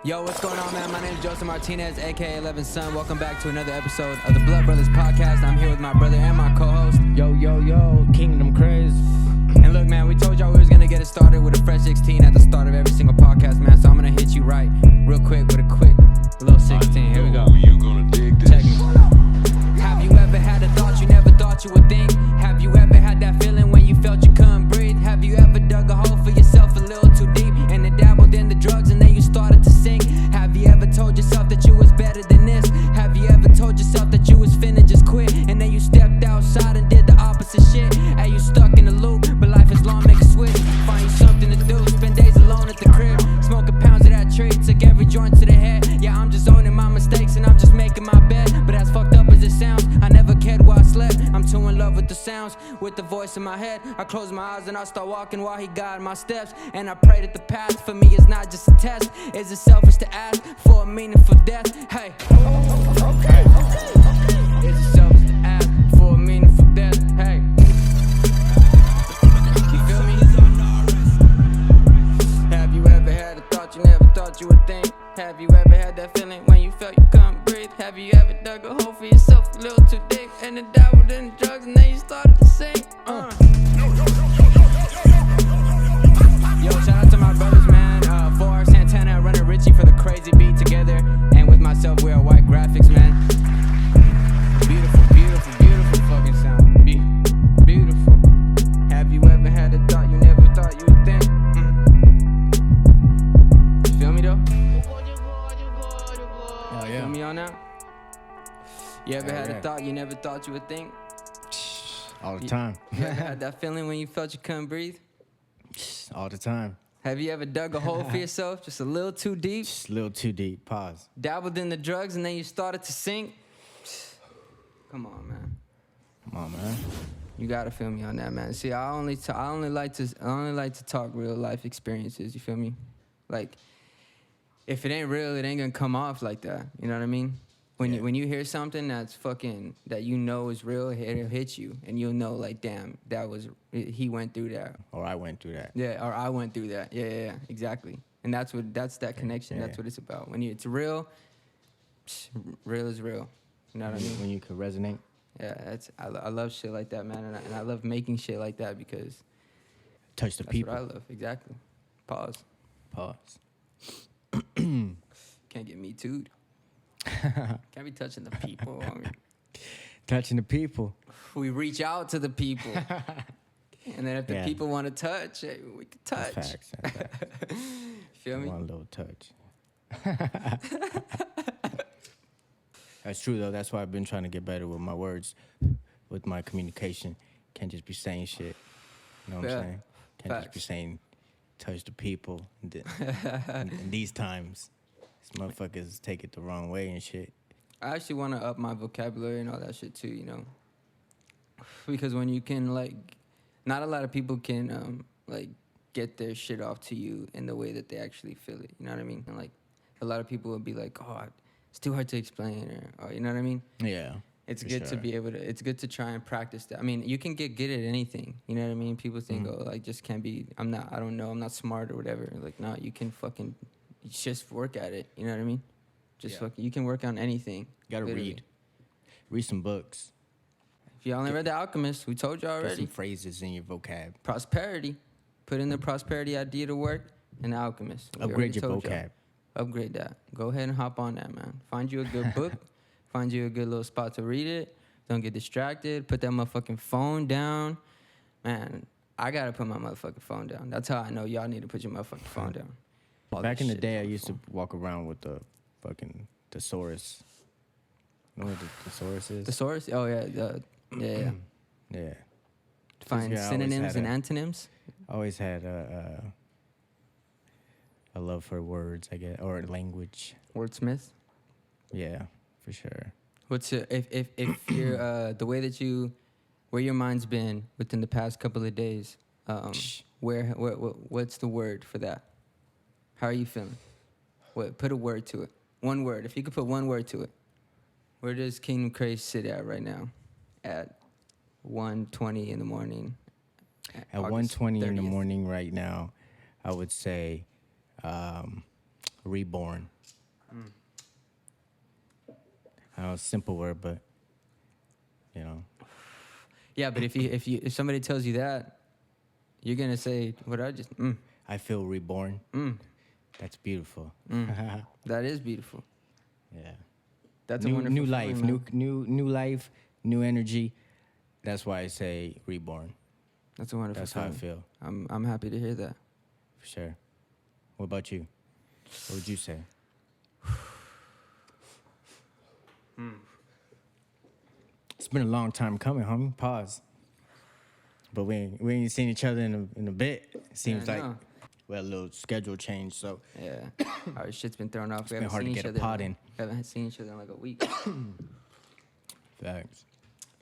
Yo, what's going on, man? My name is Joseph Martinez, aka 11 Son. Welcome back to another episode of the Blood Brothers podcast. I'm here with my brother and my co-host. Yo, Kingdom Craze. And look, man, we told y'all we was gonna get it started with a fresh 16 at the start of every single podcast, man. So I'm gonna hit you right real quick with a quick little 16. Here we go. You gonna dig this? Check it. Have you ever had a thought you never thought you would think? Have you ever had that feeling when you felt you couldn't breathe? Have you ever dug a hole for yourself a little too deep and then dabbled in the drugs and then you started to sink? Have you ever told yourself that you was better than this? Have you ever told yourself that you was finna just quit and then you stepped outside and did the opposite shit? Hey, you stuck in a loop, but life is long, make a switch. Find you something to do, spend days alone at the crib, smoking pounds of that tree, took every joint to the head. Yeah, I'm just owning my mistakes and I'm just making my bed. But as fucked up as it sounds, I never cared where I slept. I'm too in love with the sounds, with the voice in my head. I close my eyes and I start walking while he guides my steps. And I pray that the path for me is not just a test. Is it selfish to ask for a meaningful death? Hey, okay. Is it selfish to ask for a meaningful death? Hey, you feel me? Have you ever had a thought you never thought you would think? Have you ever had that feeling when you felt you couldn't breathe? Have you ever dug a hole for yourself a little too deep and then dabbled in drugs and then you started to sink? Yo, shout out to my brothers, man. 4R Santana and Runner Richie for the crazy beat together. And with myself, we are White Graphics, man. Beautiful fucking sound. Beautiful. Have you ever had a thought you never thought you would think? You feel me, though? Oh, yeah. Feel me on that? You ever had a thought you never thought you would think? All the time. You ever had that feeling when you felt you couldn't breathe? All the time. Have you ever dug a hole for yourself just a little too deep? Just a little too deep. Pause. Dabbled in the drugs and then you started to sink? Come on, man. Come on, man. You gotta feel me on that, man. See, I only like to talk real life experiences. You feel me? Like, if it ain't real, it ain't gonna come off like that. You know what I mean? When you hear something that's fucking that you know is real, it'll hit you, and you'll know like, damn, he went through that. Or I went through that. Yeah, or I went through that. Yeah, exactly. And that's that connection. Yeah. That's what it's about. When it's real, real is real. You know what I mean? When you can resonate. Yeah, I love shit like that, man, and I love making shit like that because Touch the that's people. what I love. Exactly. Pause. Pause. Can't get me too'd. Can't be touching the people. I mean, Touching the people. we reach out to the people, and then if the Yeah. people want to touch, hey, we can touch. That's facts. That's facts. Feel me? One little touch. That's true, though. That's why I've been trying to get better with my words, with my communication. Can't just be saying shit. You know what Yeah. I'm saying? Can't just be Facts. saying, touch the people. In these times, these motherfuckers take it the wrong way and shit. I actually want to up my vocabulary and all that shit too, you know, because when you can not a lot of people can get their shit off to you in the way that they actually feel it. You know what I mean? And a lot of people will be like, oh, it's too hard to explain, or you know what I mean? Yeah. It's for good to sure. be able to. It's good to try and practice that. I mean, you can get good at anything. You know what I mean? People think, just can't be. I don't know. I'm not smart or whatever. Like, no, you can fucking just work at it. You know what I mean? You can work on anything. You gotta literally. read some books. If y'all ain't read The Alchemist, we told y'all Get already. some phrases in your vocab. Prosperity. Put in the prosperity idea to work and The Alchemist. We Upgrade already your told y'all. vocab. Upgrade that. Go ahead and hop on that, man. Find you a good book. Find you a good little spot to read it. Don't get distracted. Put that motherfucking phone down. Man, I gotta put my motherfucking phone down. That's how I know y'all need to put your motherfucking phone down. All Back this in the shit day, I on the used phone. to walk around with the fucking thesaurus. You know what the thesaurus is? Thesaurus? Oh, yeah. Yeah. Yeah. Find Yeah, I always synonyms had and a- antonyms. I always had a love for words, I guess, or language. Wordsmith. Yeah, for sure. What's if you're the way that where your mind's been within the past couple of days? What's the word for that? How are you feeling? Put a word to it. One word. If you could put one word to it, where does Kingdom Craze sit at right now? At 1:20 in the morning. At August 1:20 in the 30th. morning right now, I would say Reborn. I know it's a simple word, but you know. Yeah, but if somebody tells you that, you're gonna say, "What I just." I feel reborn. That's beautiful. That is beautiful. Yeah. That's a New wonderful life, feeling, man. new life, new energy. That's why I say reborn. That's a wonderful That's how I feeling. feel. I'm happy to hear that. For sure. What about you? What would you say? It's been a long time coming, homie. Pause. But we ain't seen each other in a bit. It seems Yeah, I like know. we had a little schedule change, so Yeah, our shit's been thrown off. We been haven't hard seen to each get a other. pod in. We haven't seen each other in like a week. facts.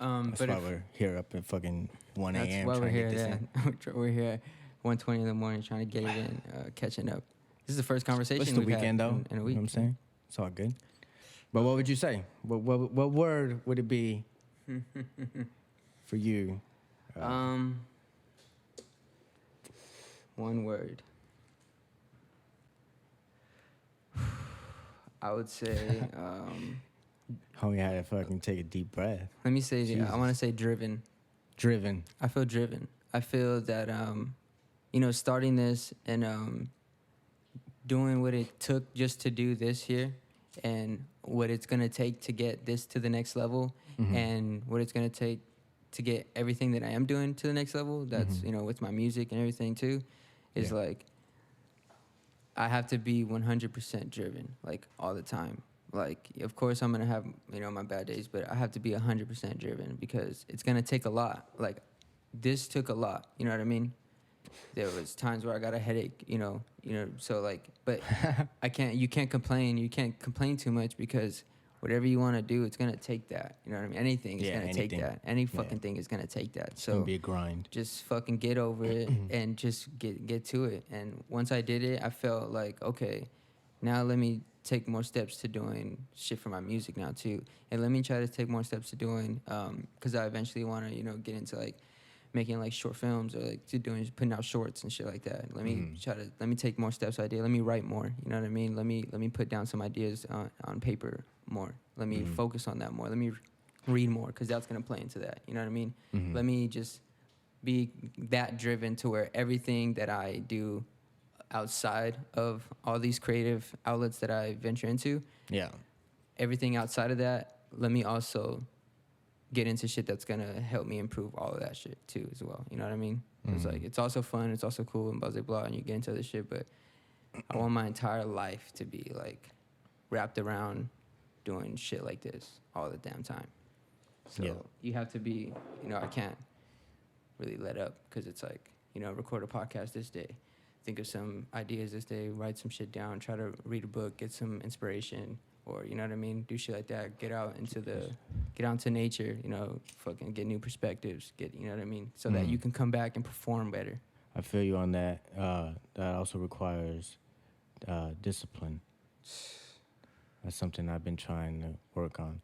That's But why we're here up at fucking 1 that's a.m. why trying we're to here. get this in. We're here at 1:20 in the morning trying to get it in, catching up. This is the first conversation It's the we've weekend, had though. in a You week. know what I'm saying? It's all good. But what would you say? What word would it be for you? One word. I would say. Homie had to fucking take a deep breath. Let me say. Jesus. I want to say driven. Driven. I feel driven. I feel that starting this and doing what it took just to do this here, and what it's gonna take to get this to the next level, and what it's gonna take to get everything that I am doing to the next level. That's with my music and everything too, is like I have to be 100% driven, like all the time. Like, of course, I'm gonna have my bad days, but I have to be 100% driven because it's gonna take a lot. Like, this took a lot. You know what I mean? There was times where I got a headache. So like, but You can't complain. You can't complain too much because whatever you want to do, it's gonna take that. You know what I mean? Anything is gonna take that. Any fucking thing is gonna take that. It's gonna be a grind. Just fucking get over it and just get to it. And once I did it, I felt like, okay, now let me take more steps to doing shit for my music now too, and let me try to take more steps to doing because I eventually want to get into like making like short films or like putting out shorts and shit like that. Let me take more steps. Let me write more. You know what I mean? Let me put down some ideas on paper more. Let me focus on that more. Let me read more because that's gonna play into that. You know what I mean? Let me just be that driven to where everything that I do outside of all these creative outlets that I venture into, everything outside of that, let me also get into shit that's gonna help me improve all of that shit too as well. You know what I mean? It's like it's also fun, it's also cool and blah blah blah, and you get into this shit, but I want my entire life to be like wrapped around doing shit like this all the damn time. So you have to be, I can't really let up because it's like, record a podcast this day, think of some ideas this day, write some shit down, try to read a book, get some inspiration, or you know what I mean, do shit like that, get out into nature, fucking get new perspectives, you know what I mean, so that you can come back and perform better. I feel you on that. That also requires discipline. That's something I've been trying to work on.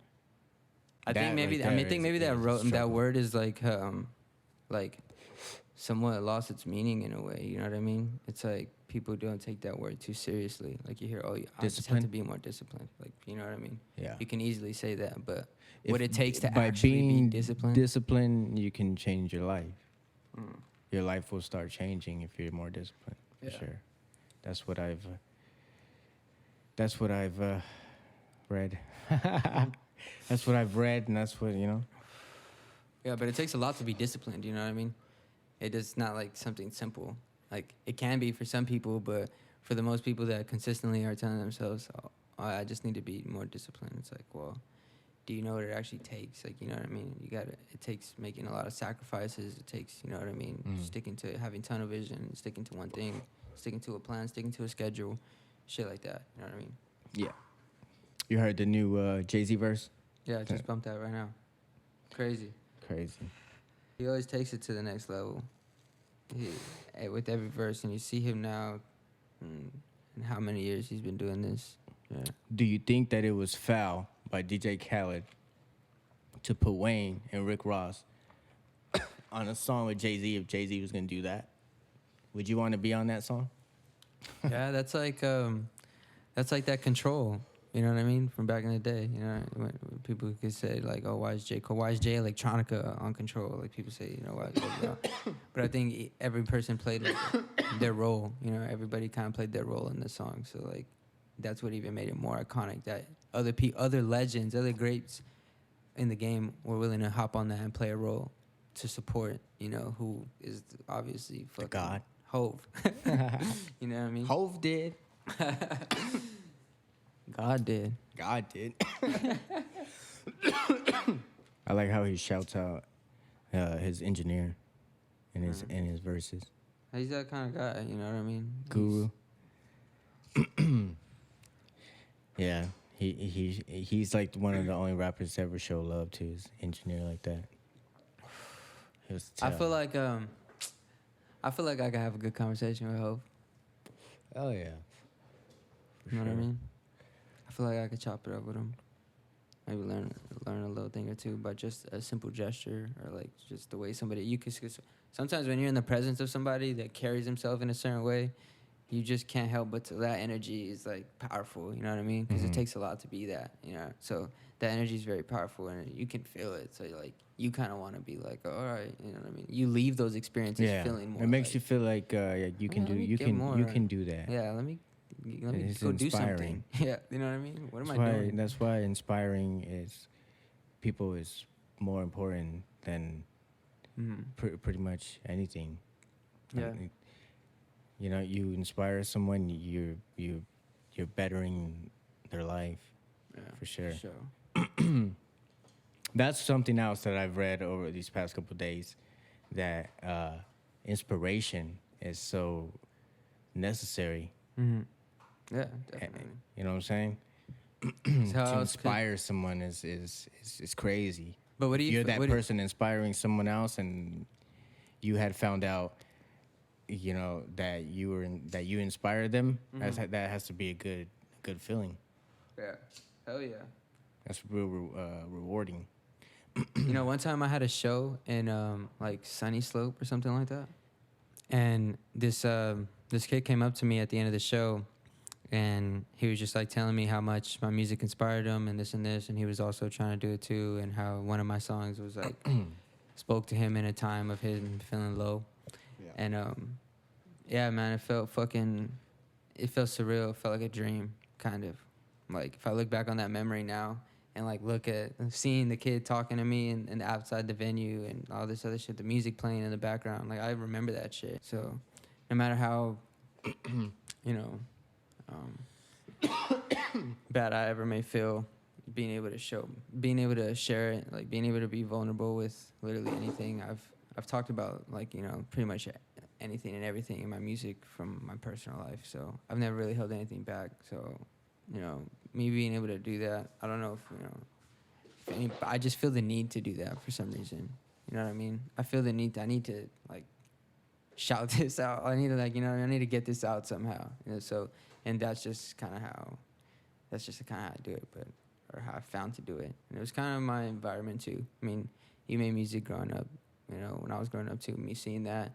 I think maybe that word is like somewhat lost its meaning in a way. You know what I mean? It's like people don't take that word too seriously. Like you hear, I just have to be more disciplined. Like, you know what I mean? Yeah. You can easily say that, but what it takes to actually be disciplined. Disciplined, you can change your life. Your life will start changing if you're more disciplined. For sure. That's what I've read. That's what I've read, and that's what, Yeah, but it takes a lot to be disciplined, you know what I mean? It is not like something simple. Like, it can be for some people, but for the most people that consistently are telling themselves, I just need to be more disciplined. It's like, well, do you know what it actually takes? Like, you know what I mean? It takes making a lot of sacrifices. It takes, you know what I mean? Sticking to having tunnel vision, sticking to one thing, sticking to a plan, sticking to a schedule, shit like that. You know what I mean? Yeah. You heard the new Jay-Z verse? Yeah, I just bumped that right now. Crazy. He always takes it to the next level. With every verse, and you see him now, and how many years he's been doing this. Yeah. Do you think that it was foul by DJ Khaled to put Wayne and Rick Ross on a song with Jay-Z if Jay-Z was going to do that? Would you want to be on that song? Yeah, that's like That's like that control. You know what I mean? From back in the day, you know, when people could say like, "Oh, why is J. Cole? Why is Jay Electronica on Control?" Like people say, you know, why? But I think every person played their role. You know, everybody kind of played their role in the song. So like, that's what even made it more iconic. That other legends, other greats in the game were willing to hop on that and play a role to support. You know, who is obviously fucking God. Hove. You know what I mean? Hove did. God did. God did. I like how he shouts out his engineer in his verses. He's that kind of guy, you know what I mean? Guru. Yeah, he's like one of the only rappers to ever show love to his engineer like that. It was I feel like I could have a good conversation with Hope. Oh yeah. You know what I mean? I feel like I could chop it up with him. Maybe learn a little thing or two by just a simple gesture or like just the way somebody you could. Sometimes when you're in the presence of somebody that carries himself in a certain way, you just can't help but to that energy is like powerful. You know what I mean? Because it takes a lot to be that. You know, so that energy is very powerful and you can feel it. So like you kind of want to be like, all right, you know what I mean? You leave those experiences feeling more. It makes like, you feel like you can do you can do that. Yeah, let me It's go do inspiring. something. Yeah, you know what I mean? What am I doing? That's why inspiring people is more important than pretty much anything. Yeah. You know, you inspire someone, you're bettering their life, for sure. That's something else that I've read over these past couple of days, that inspiration is so necessary. Yeah, definitely. You know what I'm saying? To inspire someone is crazy. But what do you? You're that person inspiring someone else, and you had found out, you know, that you inspired them. That has to be a good feeling. Yeah, hell yeah. That's real rewarding. You know, one time I had a show in like Sunny Slope or something like that, and this kid came up to me at the end of the show, and he was just like telling me how much my music inspired him and this, and he was also trying to do it too, and how one of my songs was like spoke to him in a time of him feeling low. Yeah. And yeah, man, it felt surreal. It felt like a dream, kind of. Like if I look back on that memory now and like look at seeing the kid talking to me and outside the venue and all this other shit, the music playing in the background, like I remember that shit. So no matter how you know bad I ever may feel, being able to share it, like being able to be vulnerable with literally anything. I've talked about, like, you know, pretty much anything and everything in my music from my personal life. So I've never really held anything back. So, you know, me being able to do that, I don't know if I just feel the need to do that for some reason. You know what I mean? I feel the need. I need to like shout this out. I need to I need to get this out somehow. You know, so, and that's just kind of how I do it, or how I found to do it. And it was kind of my environment too. I mean, you made music growing up. You know, when I was growing up too, me seeing that,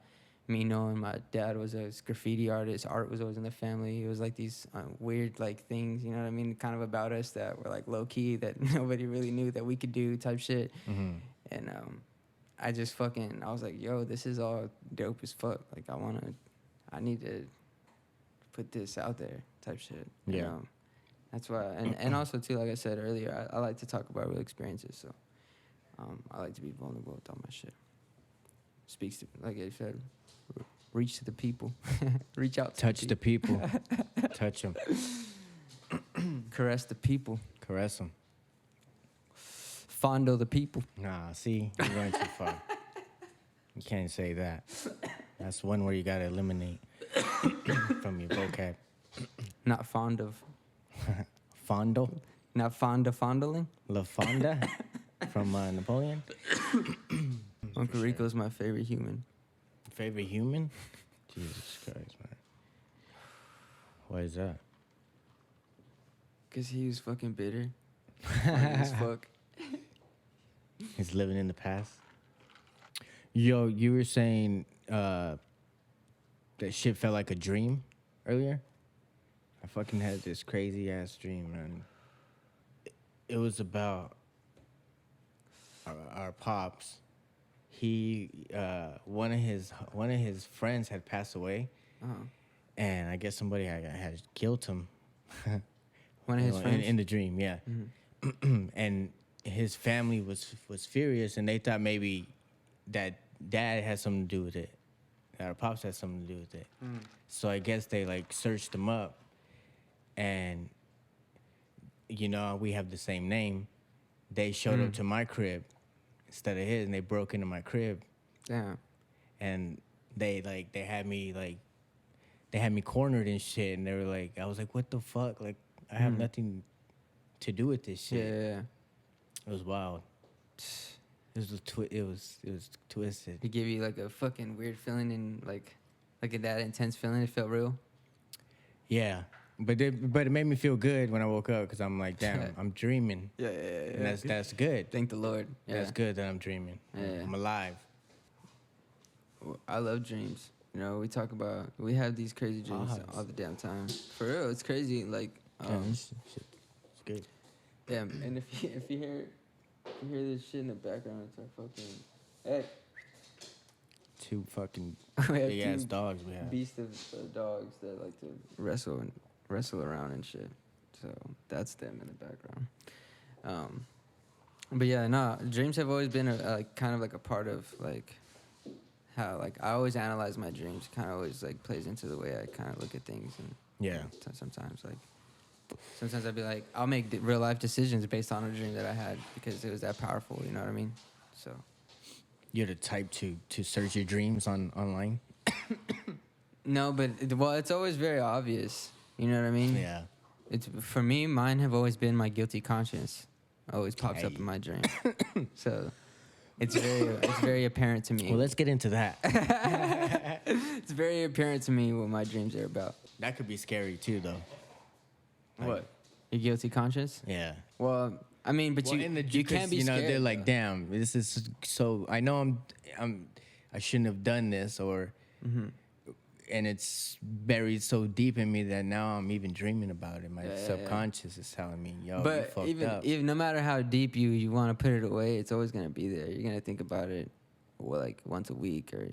me knowing my dad was a graffiti artist, art was always in the family. It was like these weird like things, you know what I mean, kind of about us that were like low key that nobody really knew that we could do type shit. And I was like, yo, this is all dope as fuck. Like I need to put this out there type shit. Yeah. You know? That's why, and also too, like I said earlier, I like to talk about real experiences. So I like to be vulnerable with all my shit. Speaks to, like I said, reach to the people, reach out to touch the people, touch them, caress the people, caress them, fondle the people. Nah, see, you're going too far. You can't say that. That's one word you gotta eliminate from your vocab. Not fond of. Fondle? Not fond of fondling? La Fonda from Napoleon? Uncle Rico's my favorite human. Favorite human? Jesus Christ, man. Why is that? Because he was fucking bitter. As fuck. He's living in the past. Yo, you were saying that shit felt like a dream earlier? I fucking had this crazy ass dream, man. It was about our pops. He one of his friends had passed away, and I guess somebody had killed him. One of his friends in the dream, yeah. And his family was furious, and they thought maybe that dad had something to do with it, that our pops had something to do with it. So I guess they like searched him up, and we have the same name. They showed up to my crib instead of his, and they broke into my crib. Damn. And they had me cornered and shit, and they were like, I was like, what the fuck? Like, I have nothing to do with this shit. Yeah. It was wild. It was twisted. It gave you like a fucking weird feeling and like that intense feeling. It felt real. Yeah, but it made me feel good when I woke up because I'm like, damn, I'm dreaming. Yeah. And that's good. Thank the Lord. Yeah. That's good that I'm dreaming. Yeah. I'm alive. I love dreams. We have these crazy dreams all the damn time. For real, it's crazy. Like, It's good. yeah. And if you hear this shit in the background, it's our fucking hey. Two fucking We have big ass two dogs we have. beast of dogs that like to wrestle around and shit. So that's them in the background. But yeah, dreams have always been kind of like a part of like how like I always analyze my dreams. Kind of always like plays into the way I kind of look at things, and Yeah. sometimes I'd be like, I'll make real life decisions based on a dream that I had because it was that powerful. You know what I mean? So. You're the type to search your dreams online? No, but it's always very obvious. You know what I mean? Yeah. It's for me. Mine have always been my guilty conscience. Always pops up in my dream. So it's very apparent to me. Well, let's get into that. It's very apparent to me what my dreams are about. That could be scary too, though. What? Your guilty conscience? Yeah. Well, I mean, but you can't be scared. They're like, though. damn, this is so. I know I shouldn't have done this, or, and it's buried so deep in me that now I'm even dreaming about it. My subconscious is telling me, yo, you But fucked up. even no matter how deep you want to put it away, it's always gonna be there. You're gonna think about it, like once a week, or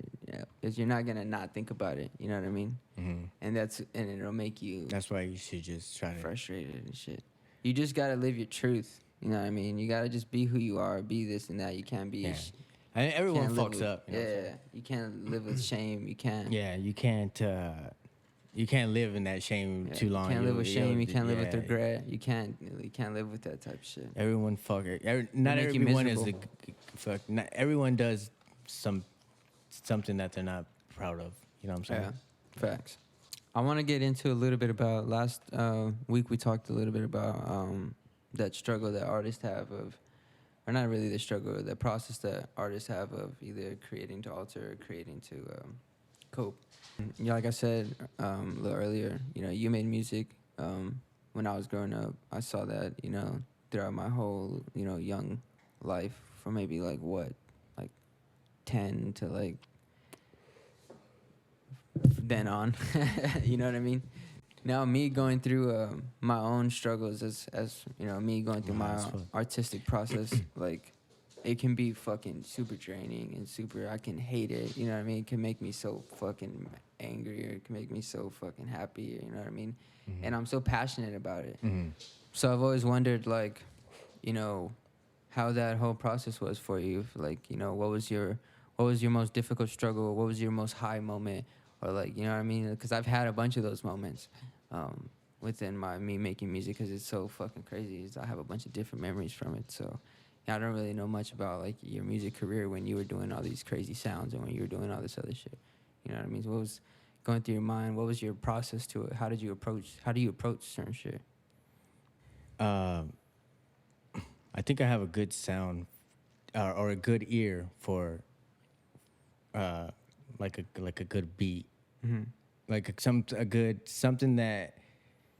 because you're not gonna not think about it. You know what I mean? And it'll make you. That's why you should just try to. Frustrated and shit. You just gotta live your truth. You know what I mean? You gotta just be who you are, be this and that. You can't be. Yeah. Everyone can't live fucks with, up. You know what I'm saying? You can't live with shame. You can't. Yeah, you can't. You can't live in that shame too long. You can't live with shame. You can't live with regret. You can't live with that type of shit. Everyone not everyone is miserable. fuck. Not everyone does something that they're not proud of. You know what I'm saying? Yeah, facts. I want to get into a little bit about last week. We talked a little bit about that struggle that artists have or not really the struggle, the process that artists have of either creating to alter or creating to cope. Yeah, like I said a little earlier, you made music when I was growing up. I saw that, throughout my whole, young life from maybe like 10 to like then on. You know what I mean? Now me going through my own struggles as me going through my artistic process, like it can be fucking super draining and I can hate it, you know what I mean? It can make me so fucking angry, or it can make me so fucking happy, you know what I mean? And I'm so passionate about it. So I've always wondered, like, how that whole process was for you. Like, what was your most difficult struggle? What was your most high moment? Or like, you know what I mean? Because I've had a bunch of those moments within me making music, because it's so fucking crazy. I have a bunch of different memories from it. So I don't really know much about like your music career when you were doing all these crazy sounds and when you were doing all this other shit. You know what I mean? So what was going through your mind? What was your process to it? How do you approach certain shit? I think I have a good sound or a good ear for like a good beat, like something that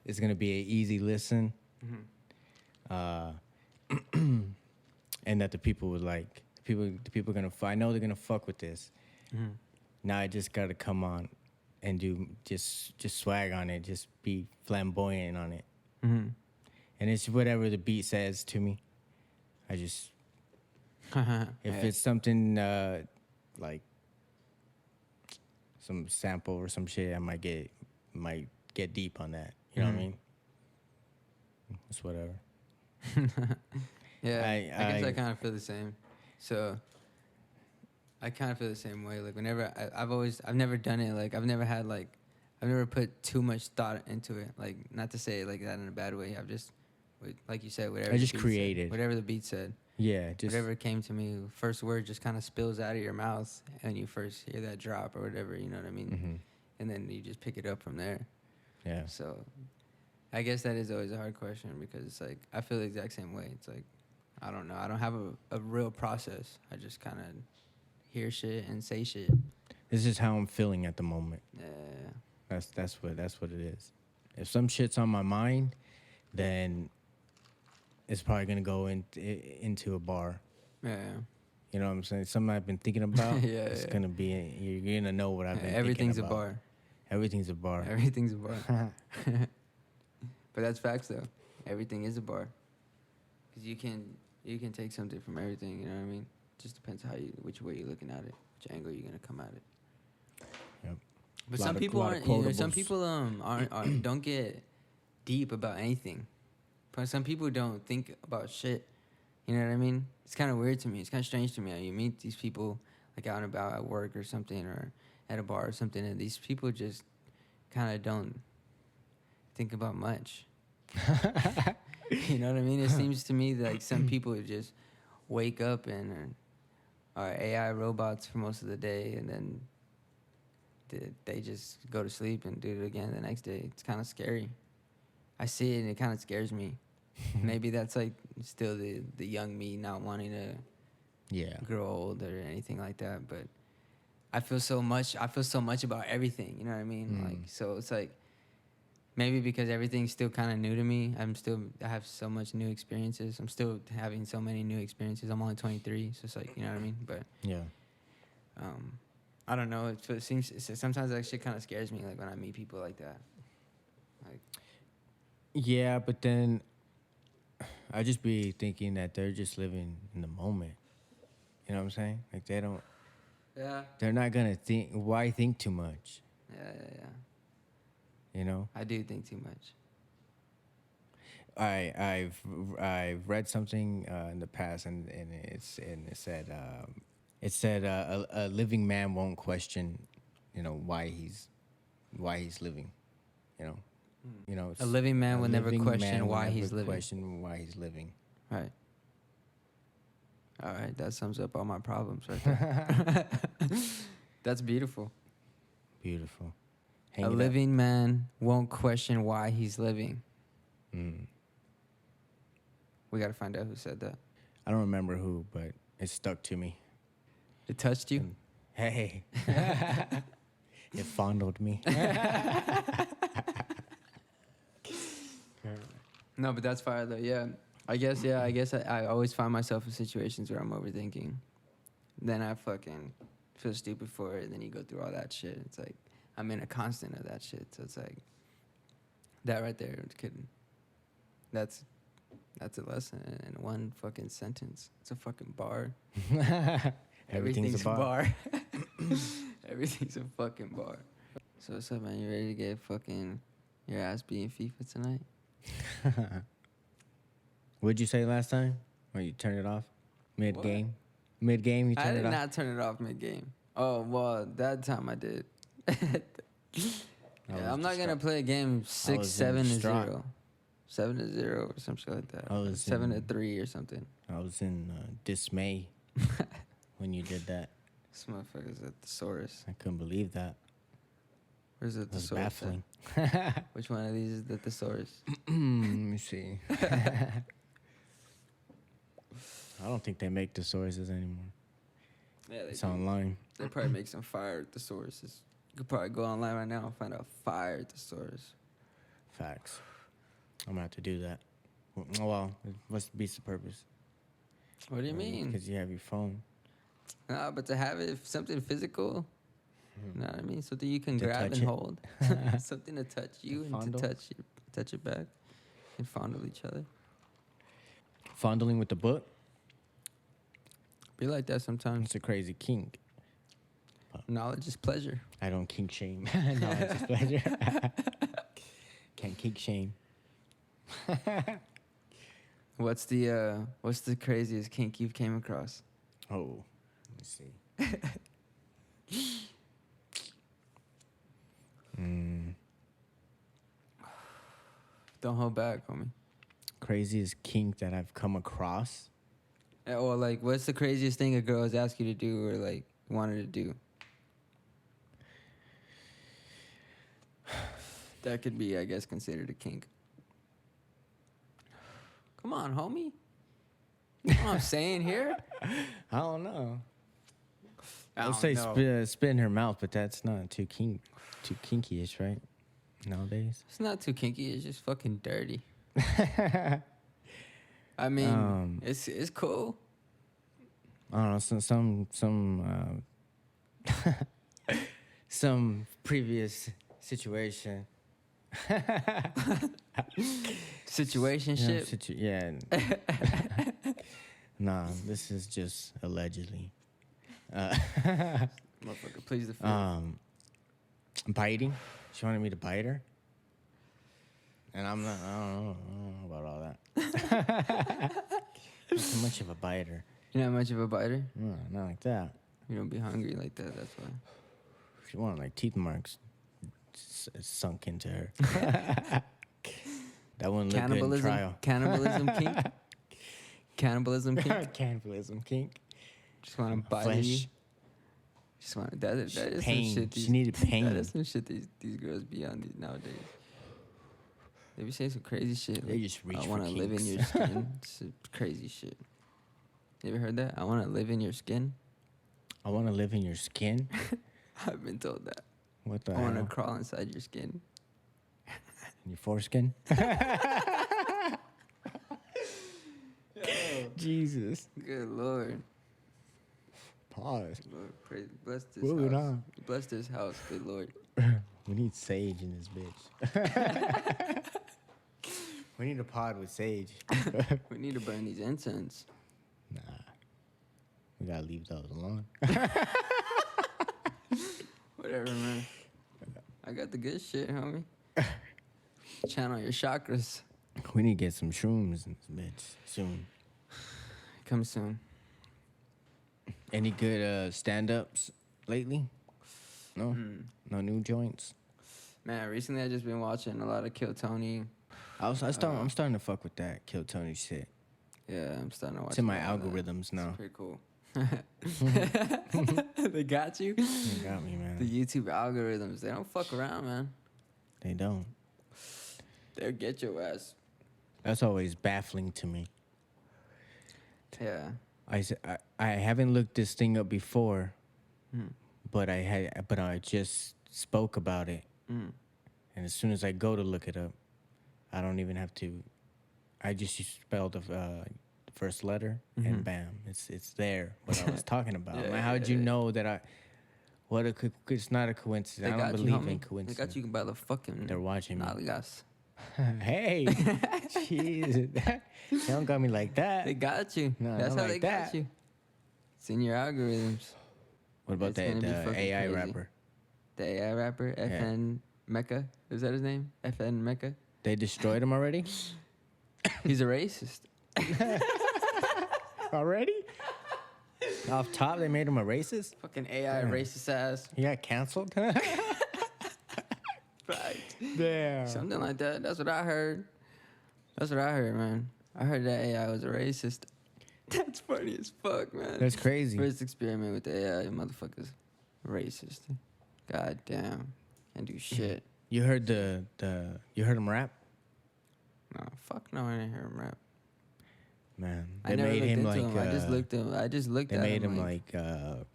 is gonna be an easy listen, and that the people would like. The people are gonna. I know they're gonna fuck with this. Now I just gotta come on and do just swag on it, just be flamboyant on it. Mm-hmm. And it's whatever the beat says to me. I just if it's something like some sample or some shit, I might get deep on that. You know what I mean? It's whatever. Yeah, I guess I kind of feel the same. So I kind of feel the same way. Like whenever I've never done it. Like I've never put too much thought into it. Like not to say it like that in a bad way. I've just, like you said, whatever. I just the beat created. said, whatever the beat said. Yeah, just Whatever came to me, first word just kind of spills out of your mouth, and you first hear that drop or whatever. You know what I mean? Mm-hmm. And then you just pick it up from there. Yeah. So I guess that is always a hard question because it's like I feel the exact same way. It's like I don't know. I don't have a real process. I just kind of hear shit and say shit. This is how I'm feeling at the moment. Yeah. That's what it is. If some shit's on my mind, then it's probably gonna go into a bar. Yeah. You know what I'm saying? Something I've been thinking about. Yeah, It's yeah. gonna be. You're gonna know what I've been. Everything's thinking a about. bar. Everything's a bar. Everything's a bar. But that's facts though. Everything is a bar. Cause you can take something from everything. You know what I mean? Just depends which way you're looking at it, which angle you're gonna come at it. Yep. But Lot some of- people lot of aren't. You know, some quotables. people aren't don't get deep about anything. But some people don't think about shit. You know what I mean? It's kind of weird to me. It's kind of strange to me. You meet these people like out and about at work or something, or at a bar or something, and these people just kind of don't think about much. You know what I mean? It seems to me like some people just wake up and are AI robots for most of the day, and then they just go to sleep and do it again the next day. It's kind of scary. I see it and it kind of scares me. Maybe that's like still the young me not wanting to Yeah. grow old or anything like that. But I feel so much about everything. You know what I mean? Like, so it's like maybe because everything's still kind of new to me. I have so much new experiences. I'm still having so many new experiences. I'm only 23, so it's like, you know what I mean? But Yeah. I don't know. It seems sometimes that shit kind of scares me. Like when I meet people like that. Like, Yeah, but then I just be thinking that they're just living in the moment. You know what I'm saying? Like they don't. yeah, They're not gonna think. Why think too much? yeah. You know. I do think too much. I've read something in the past, and it said a living man won't question, why he's living, A living man a will never living question man will why never he's living. question why he's living. Right. All right, that sums up all my problems right there. That's beautiful. Beautiful. Hang A it up. living man won't question why he's living. We got to find out who said that. I don't remember who, but it stuck to me. It touched you? And, hey, it fondled me. No, but that's fire though. Yeah. I guess I always find myself in situations where I'm overthinking. Then I fucking feel stupid for it, and then you go through all that shit. It's like I'm in a constant of that shit. So it's like that right there that's a lesson in one fucking sentence. It's a fucking bar. Everything's a bar. Everything's a fucking bar. So what's up, man? You ready to get fucking your ass beat in FIFA tonight? What'd you say last time? Or you turned it off? Mid-game? Mid-game, you I turned did it off? not turn it off mid-game. Oh, well, that time I did. Yeah, I'm not going to play a game 6-7-0. 7-0 or some shit like that. 7-3 or something. I was in dismay when you did that. This motherfucker's a thesaurus. I couldn't believe that. Where's the It was thesaurus? baffling. Which one of these is the thesaurus? Let me see. I don't think they make thesauruses anymore. Yeah, It's online. They probably make some fire thesauruses. You could probably go online right now and find a fire thesaurus. Facts. I'm gonna have to do that. Well, what's the purpose? What do you mean? Because you have your phone. Nah, but to have it something physical, You know what I mean? Something you can To grab touch and it. hold. Something to touch you and Fondle. to touch it back and fondle each other. Fondling with the book. Be like that sometimes. It's a crazy kink. Knowledge is pleasure. I don't kink shame. No, it's just pleasure. Can't kink shame. What's the craziest kink you've came across? Oh, let's see. Don't hold back, homie. Craziest kink that I've come across. Or like, what's the craziest thing a girl has asked you to do or like wanted to do? That could be, I guess, considered a kink. Come on, homie. You know what I'm saying here? I don't know. I I'll don't say know. spit in her mouth, but that's not too kinky-ish, right? Nowadays. It's not too kinky. It's just fucking dirty. I mean, it's cool. I don't know. Some previous situation. Situationship. Yeah. Nah, this is just allegedly. Motherfucker, please the feel. Biting. She wanted me to bite her. And I don't know about all that. Not too much of a biter. You're not much of a biter? No, not like that. You don't be hungry like that, that's why. She wanted like teeth marks sunk into her. That wouldn't look good in trial. Cannibalism kink? Cannibalism kink? Cannibalism kink. Just want to bite Flesh. you. Just want that is Pain. some shit. She needed pain. That is some shit these girls be on nowadays. They be saying some crazy shit. They just reach I for want to live in kinks. your skin. It's some crazy shit. You ever heard that? I want to live in your skin. I want to live in your skin. I've been told that. What the I want to hell? crawl inside your skin. In your foreskin? Jesus. Good Lord. Pause. Lord, bless this Moving house. on. Bless this house, good Lord. We need sage in this bitch. We need a pod with sage. We need to burn these incense. Nah. We gotta leave those alone. Whatever, man. I got the good shit, homie. Channel your chakras. We need to get some shrooms in this bitch soon. Come soon. Any good stand-ups lately? No? No new joints? Man, recently I just been watching a lot of Kill Tony. I'm starting to fuck with that Kill Tony shit. Yeah, I'm starting to watch It's in my a lot of that. algorithms now. It's pretty cool. They got you? You got me, The man. YouTube algorithms, they don't fuck around, man. They don't. They'll get your ass. That's always baffling to me. Yeah. I haven't looked this thing up before, but I just spoke about it. And as soon as I go to look it up, I don't even have to. I just spell the first letter and bam, it's there. What I was talking about. Yeah, Man, how'd you know that it's not a coincidence. I don't believe in They coincidence. got you by the fucking They're watching me. nalgas. Hey, jeez, they don't got me like that. They got you. No, That's not how like they that. got you. It's in your algorithms. What about It's gonna be that fucking AI crazy. rapper? The AI rapper, FN Mecca. Is that his name? FN Mecca? They destroyed him already? He's a racist. Already? Off top, they made him a racist? Fucking AI racist ass. He got canceled? Right. Damn. Something like that. That's what I heard. That's what I heard, man. I heard that AI was a racist. That's funny as fuck, man. That's crazy. First experiment with the AI, motherfuckers. Racist. God damn. Can't do shit. You heard you heard him rap? No, fuck no, I didn't hear him rap. Man, I they never made looked him into like him. I just looked they at made him him like I'm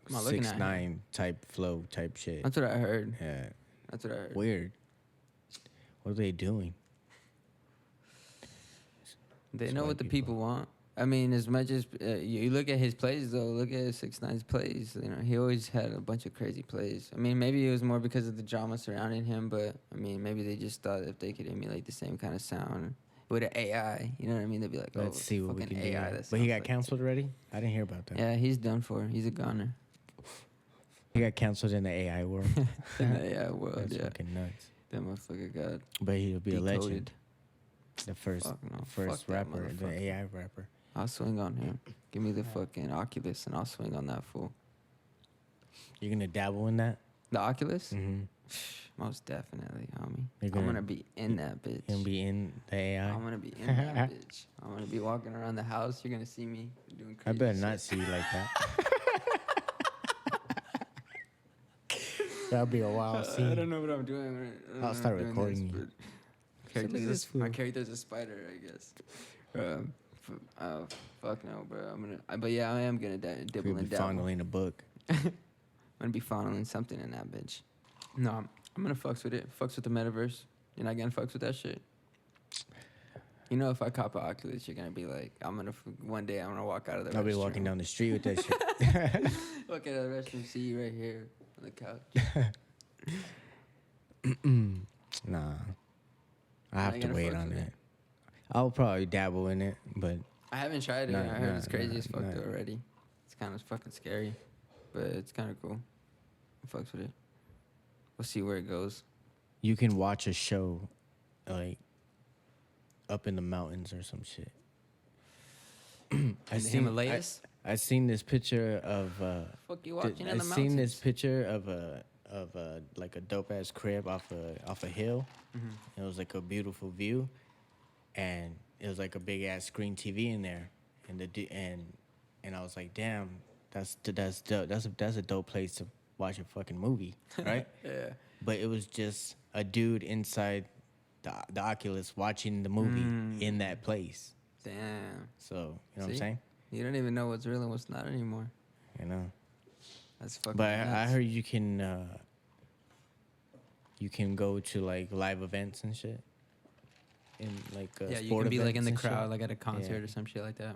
not looking at him. 6ix9ine type flow type shit. That's what I heard. Yeah, That's what I heard. weird. What are they doing? They It's know white what the people want. I mean, as much as you look at his plays, though, look at 6ix9ine's plays. You know, he always had a bunch of crazy plays. I mean, maybe it was more because of the drama surrounding him, but I mean, maybe they just thought if they could emulate the same kind of sound with an AI, you know what I mean? They'd be like, "Oh, Let's see what we fucking can AI." do. That But he sounds got like canceled already? I didn't hear about that. Yeah, he's done for. He's a goner He got canceled in the AI world. in the AI world. That's Yeah, fucking nuts. that motherfucker got But he'll be a legend. decoded. The first, Fuck no. first Fuck that rapper, the motherfucker. AI rapper. I'll swing on him. Give me the fucking Oculus, and I'll swing on that fool. You're gonna dabble in that? The Oculus? Mm-hmm. Most definitely, homie. You're I'm gonna- gonna be in that bitch. You're gonna be in the AI? I'm gonna be in that bitch. I'm gonna be walking around the house. You're gonna see me doing I crazy better shit. not see you like that. That'll be a wild scene. I don't know what I'm doing. I don't know I'll start what I'm doing recording this, you. but So look at this my fool. character's a spider, I guess. Fuck no, bro. But yeah, I am gonna dibble You'll be and dabble. fondling a book. I'm gonna be fondling something in that bitch. No, I'm gonna fucks with it. Fucks with the metaverse. You're not gonna fucks with that shit. You know, if I cop an Oculus, you're gonna be like, one day I'm gonna walk out of the restroom. I'll be walking down the street with that shit. Walk out of the restroom, see you right here on the couch. Nah. I Not have to gonna wait fucks on with that. it. I'll probably dabble in it, but I haven't tried it. Nah, I heard it's nah, crazy nah, as fuck nah. though already. It's kind of fucking scary, but it's kind of cool. I fucks with it. We'll see where it goes. you can watch a show like up in the mountains or some shit. In the Himalayas? I seen this picture of Fuck you watching in the I mountains? seen this picture of a like a dope ass crib off a hill. Mm-hmm. It was like a beautiful view, and it was like a big ass screen TV in there, and I was like, damn, that's dope. That's a dope place to watch a fucking movie, right? Yeah. But it was just a dude inside the Oculus watching the movie in that place. Damn. So you know what I'm See? saying? You don't even know what's real and what's not anymore. You know. That's fucking But I nuts. heard you can go to like live events and shit. In like Yeah, you sport can be like in events the and shit. crowd, like at a concert Yeah. or some shit like that.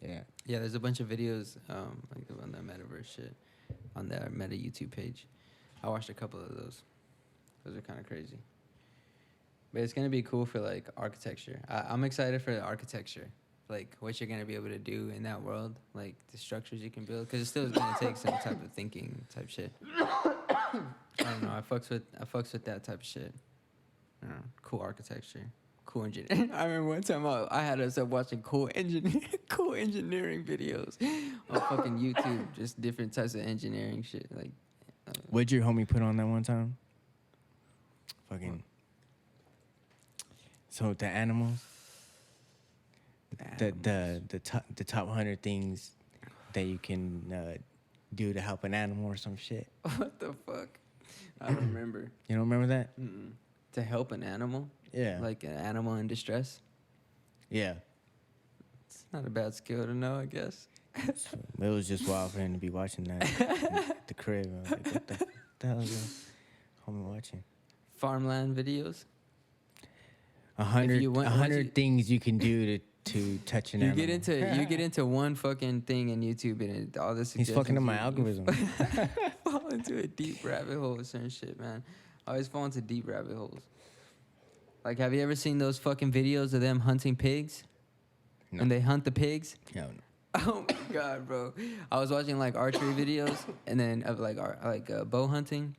Yeah. Yeah, there's a bunch of videos like on that metaverse shit on that Meta YouTube page. I watched a couple of those. Those are kind of crazy. But it's gonna be cool for like architecture. I'm excited for the architecture, like what you're gonna be able to do in that world, like the structures you can build, because it's still gonna take some type of thinking type shit. I don't know. I fucks with that type of shit. I don't know, cool architecture, cool engineering. I remember one time I had us up watching cool engineering videos on fucking YouTube, just different types of engineering shit. Like, What'd your homie put on that one time? Fucking. So the animals. The top 100 things that you can do to help an animal or some shit. what the fuck? I don't remember. You don't remember that? Mm-mm. To help an animal, Yeah. like an animal in distress. Yeah. It's not a bad skill to know, I guess. So it was just wild for him to be watching that at the crib. I was like, what the hell is this homie watching? Farmland videos. 100 you went- once 100 you- things you can do to touch an You animal. get into one fucking thing in YouTube and all this. He's fucking up my algorithm. Fall into a deep rabbit hole with certain shit, man. I always fall into deep rabbit holes. Like, have you ever seen those fucking videos of them hunting pigs? No. And they hunt the pigs? No. Oh my god, bro! I was watching like archery videos and then of like bow hunting.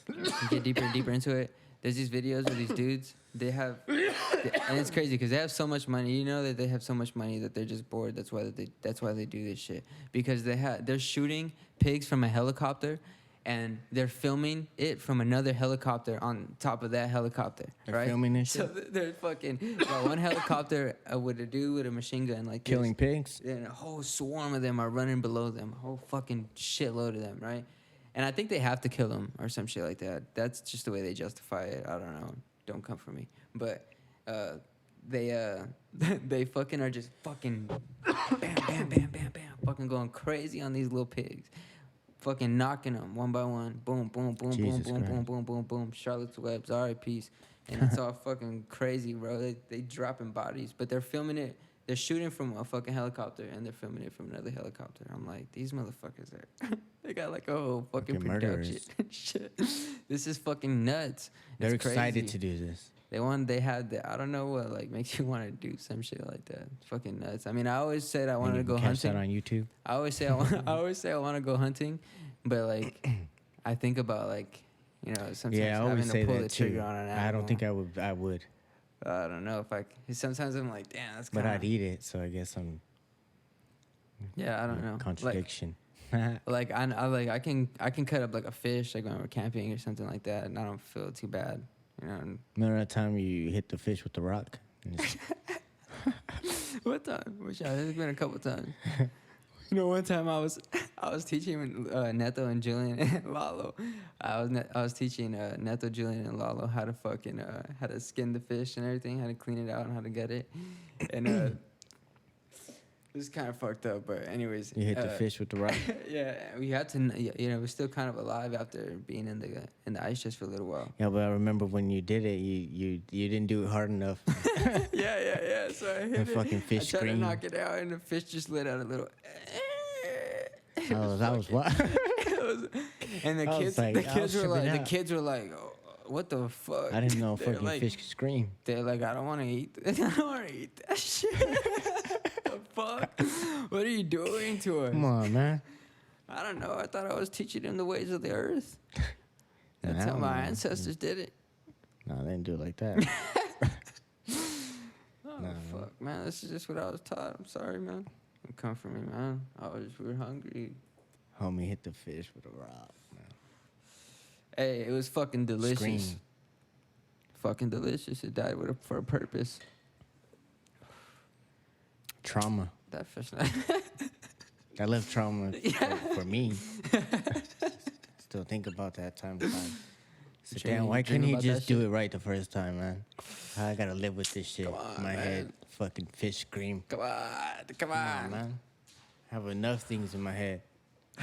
You get deeper and deeper into it. There's these videos of these dudes. They have, and it's crazy because they have so much money. You know that they have so much money that they're just bored. That's why they do this shit, because they're shooting pigs from a helicopter, and they're filming it from another helicopter on top of that helicopter. They're right? filming this So shit? they're fucking got one helicopter with a dude with a machine gun like this. Killing pigs? And a whole swarm of them are running below them. A whole fucking shitload of them, right? And I think they have to kill them or some shit like that. That's just the way they justify it. I don't know. Don't come for me. But they fucking are just fucking bam, bam, bam, bam, bam, fucking going crazy on these little pigs. Fucking knocking them one by one. Boom, boom, boom, Jesus boom, boom, Christ. boom, boom, boom, boom. Charlotte's Web's RIPs. And it's all fucking crazy, bro. They dropping bodies, but they're filming it they're shooting from a fucking helicopter and they're filming it from another helicopter. I'm like, these motherfuckers they got like a whole fucking production murderers. shit. This is fucking nuts. They're It's excited crazy. to do this. They had the, I don't know what like makes you want to do some shit like that. It's fucking nuts. I mean, I always said I wanted to go Catch that hunting. on YouTube. I always say I want to go hunting, but like I think about like, you know, sometimes Yeah, I having always to say pull the that trigger too. on an animal. I don't think I would. I don't know if I. Sometimes I'm like, damn, that's kind But of. I'd eat it, so I guess I'm Yeah, I don't know. contradiction. Like I can cut up like a fish like when we're camping or something like that, and I don't feel too bad. You know. And Remember that time you hit the fish with the rock? And it's- what time? Which it's been a couple times. You know, one time I was teaching Neto and Julian and Lalo. I was teaching Neto, Julian, and Lalo how to fucking how to skin the fish and everything, how to clean it out and how to get it. And it was kind of fucked up, but anyways. you hit the fish with the rock. Yeah, we had to. You know, we're still kind of alive after being in the ice chest for a little while. Yeah, but I remember when you did it, you didn't do it hard enough. Yeah. So I hit The fucking fish I tried to scream. knock it out, and the fish just let out a little. That was what? And the I was kids, like- the I kids was were like, tripping the out. kids were like, oh, what the fuck? I didn't know They're fucking like, fish could scream. They're like, I don't want to eat. I don't want to eat that shit. The fuck? What are you doing to us? Come on, man. I don't know. I thought I was teaching them the ways of the earth. That's Nah, how my man. ancestors did it. No, they didn't do it like that. Oh, Nah, fuck, man. This is just what I was taught. I'm sorry, man. Don't come for me, man. We were hungry. Homie hit the fish with a rock. Man. Hey, it was fucking delicious. Scream. Fucking delicious. It died for a purpose. Trauma. That fish. That left trauma for me. Still think about that time to time. So Dream- damn, why dream couldn't he about that just do shit? it right the first time, man? I gotta live with this shit Come on, in my man. head. Fucking fish scream. Come on. Come on, man. I have enough things in my head.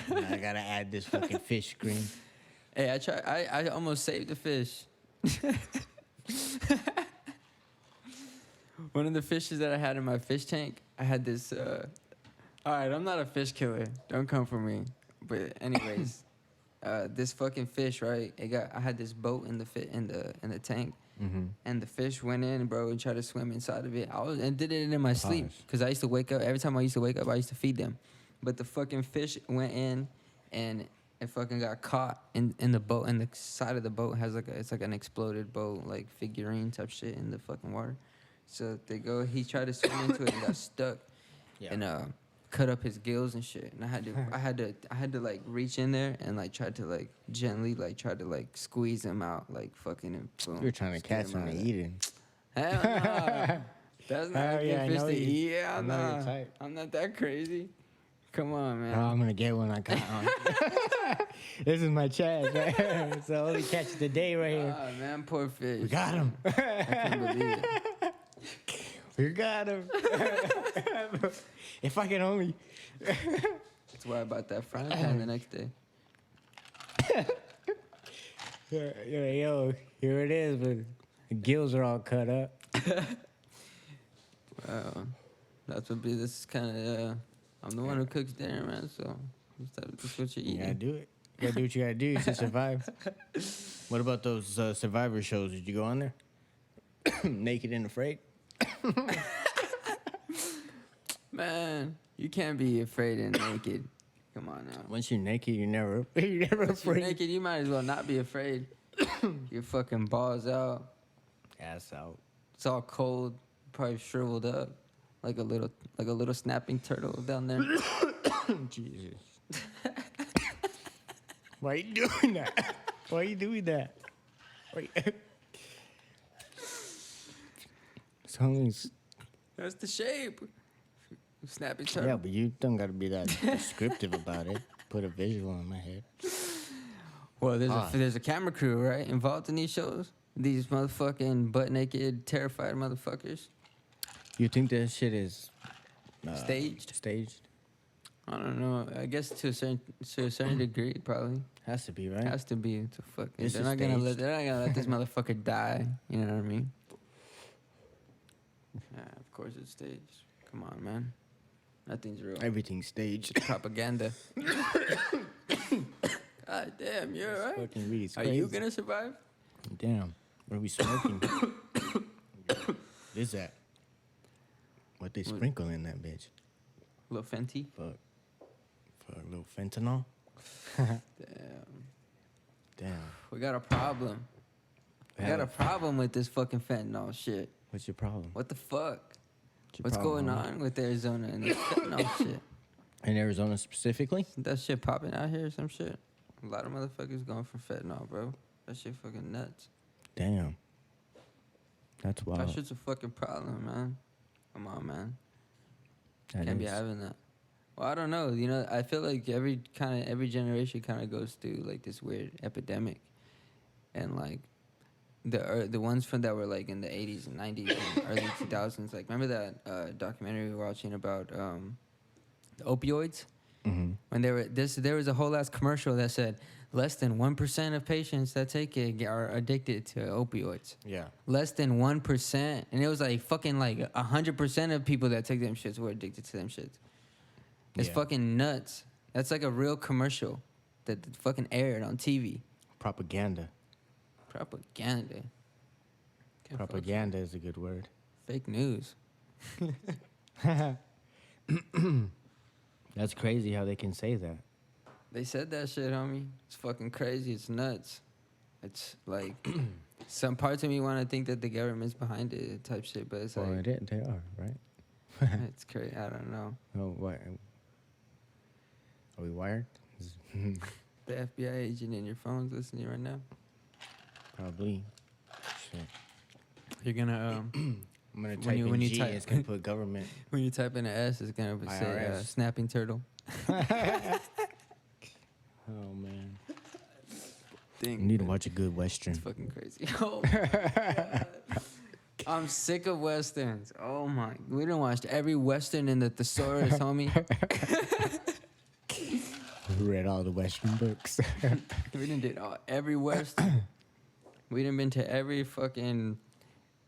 And I gotta add this fucking fish scream. Hey, I almost saved the fish. One of the fishes that I had in my fish tank, I had this. All right, I'm not a fish killer. Don't come for me. But anyways, this fucking fish, right? I had this boat in the tank, Mm-hmm. and the fish went in, bro, and tried to swim inside of it. And did it in my sleep Gosh. because I used to wake up every time I used to wake up. I used to feed them, but the fucking fish went in, and it fucking got caught in the boat. And the side of the boat has it's like an exploded boat, like figurine type shit in the fucking water. So he tried to swim into it and got stuck, and cut up his gills and shit. And I had to like reach in there and like try to like gently like try to like squeeze him out, like fucking and boom. You're trying to just get catch him him out and of eat him. there. Hell no. That's not Oh, a yeah, good I fish know to you- eat. Yeah, I know your type. I'm not that crazy. Come on, man. Oh, I'm gonna get one I got on. This is my chance, right? It's the only catch of the day right here. Oh, man, poor fish. We got him. I can't believe it. We got him. If I can only. That's why I bought that frying pan the next day. Yo, here it is, but the gills are all cut up. Wow. This is kind of, I'm the one who cooks dinner, man, so that's what you're You eating. gotta do it. You gotta do what you gotta do to survive. What about those Survivor shows? Did you go on there? Naked and Afraid? Man, you can't be afraid and naked. Come on now. Once you're naked, you're never Once you're afraid. naked, you might as well not be afraid. Your fucking balls out. Ass out. It's all cold, probably shriveled up, like a little snapping turtle down there. Jesus. Why are you doing that? Why are you doing that? Something's... That's the shape. Snapping turtle. Yeah, but you don't gotta be that descriptive about it. Put a visual in my head. Well, Ah. there's a camera crew, right, involved in these shows. These motherfucking butt naked, terrified motherfuckers. You think that shit is Staged? Staged? I don't know. I guess to a certain degree, probably Has to be, right? has to be. To fucking, This they're is not gonna staged. let this motherfucker die. You know what I mean? Yeah, of course it's staged. Come on, man. Nothing's real. Everything's staged. It's propaganda. God damn, you're all right. Fucking really Are you gonna survive? Damn. What are we smoking? What is that? What they sprinkle in that bitch? Little Fenty. For a little fentanyl? Damn. Damn. We got a problem. We got a problem with this fucking fentanyl shit. What's your problem? What the fuck? Your What's problem, going homie? on with Arizona and this fentanyl shit? In Arizona specifically? Isn't that shit popping out here or some shit? A lot of motherfuckers going for fentanyl, bro. That shit fucking nuts. Damn. That's wild. That shit's a fucking problem, man. Come on, man. That Can't be is. having that. Well, I don't know. You know, I feel like every generation kind of goes through like this weird epidemic, and like the ones from that were like in the 80s and 90s and early 2000s. Like, remember that documentary we were watching about the opioids? Mm-hmm. When there was a whole ass commercial that said less than 1% of patients that take it are addicted to opioids. Yeah. Less than 1%, and it was like fucking like 100% of people that take them shits were addicted to them shits. It's Yeah. fucking nuts. That's like a real commercial that fucking aired on TV. Propaganda. Propaganda. Can't Propaganda is a good word. Fake news. That's crazy how they can say that. They said that shit, homie. It's fucking crazy. It's nuts. It's like some parts of me want to think that the government's behind it type shit, but it's Well, like they are, right? it's crazy. I don't know. Oh, what? Are we wired? The FBI agent in your phone's listening right now. Probably. Shit. You're gonna I'm gonna When type you- in when you G. type- It's gonna put government. when you type in an S, it's gonna say IRS. snapping turtle. Oh man. Thing. You need to watch a good western. It's fucking crazy. Oh my God. I'm sick of westerns. Oh my, we done watched every western in the thesaurus, homie. Read all the western books. We done did every western. We done been to every fucking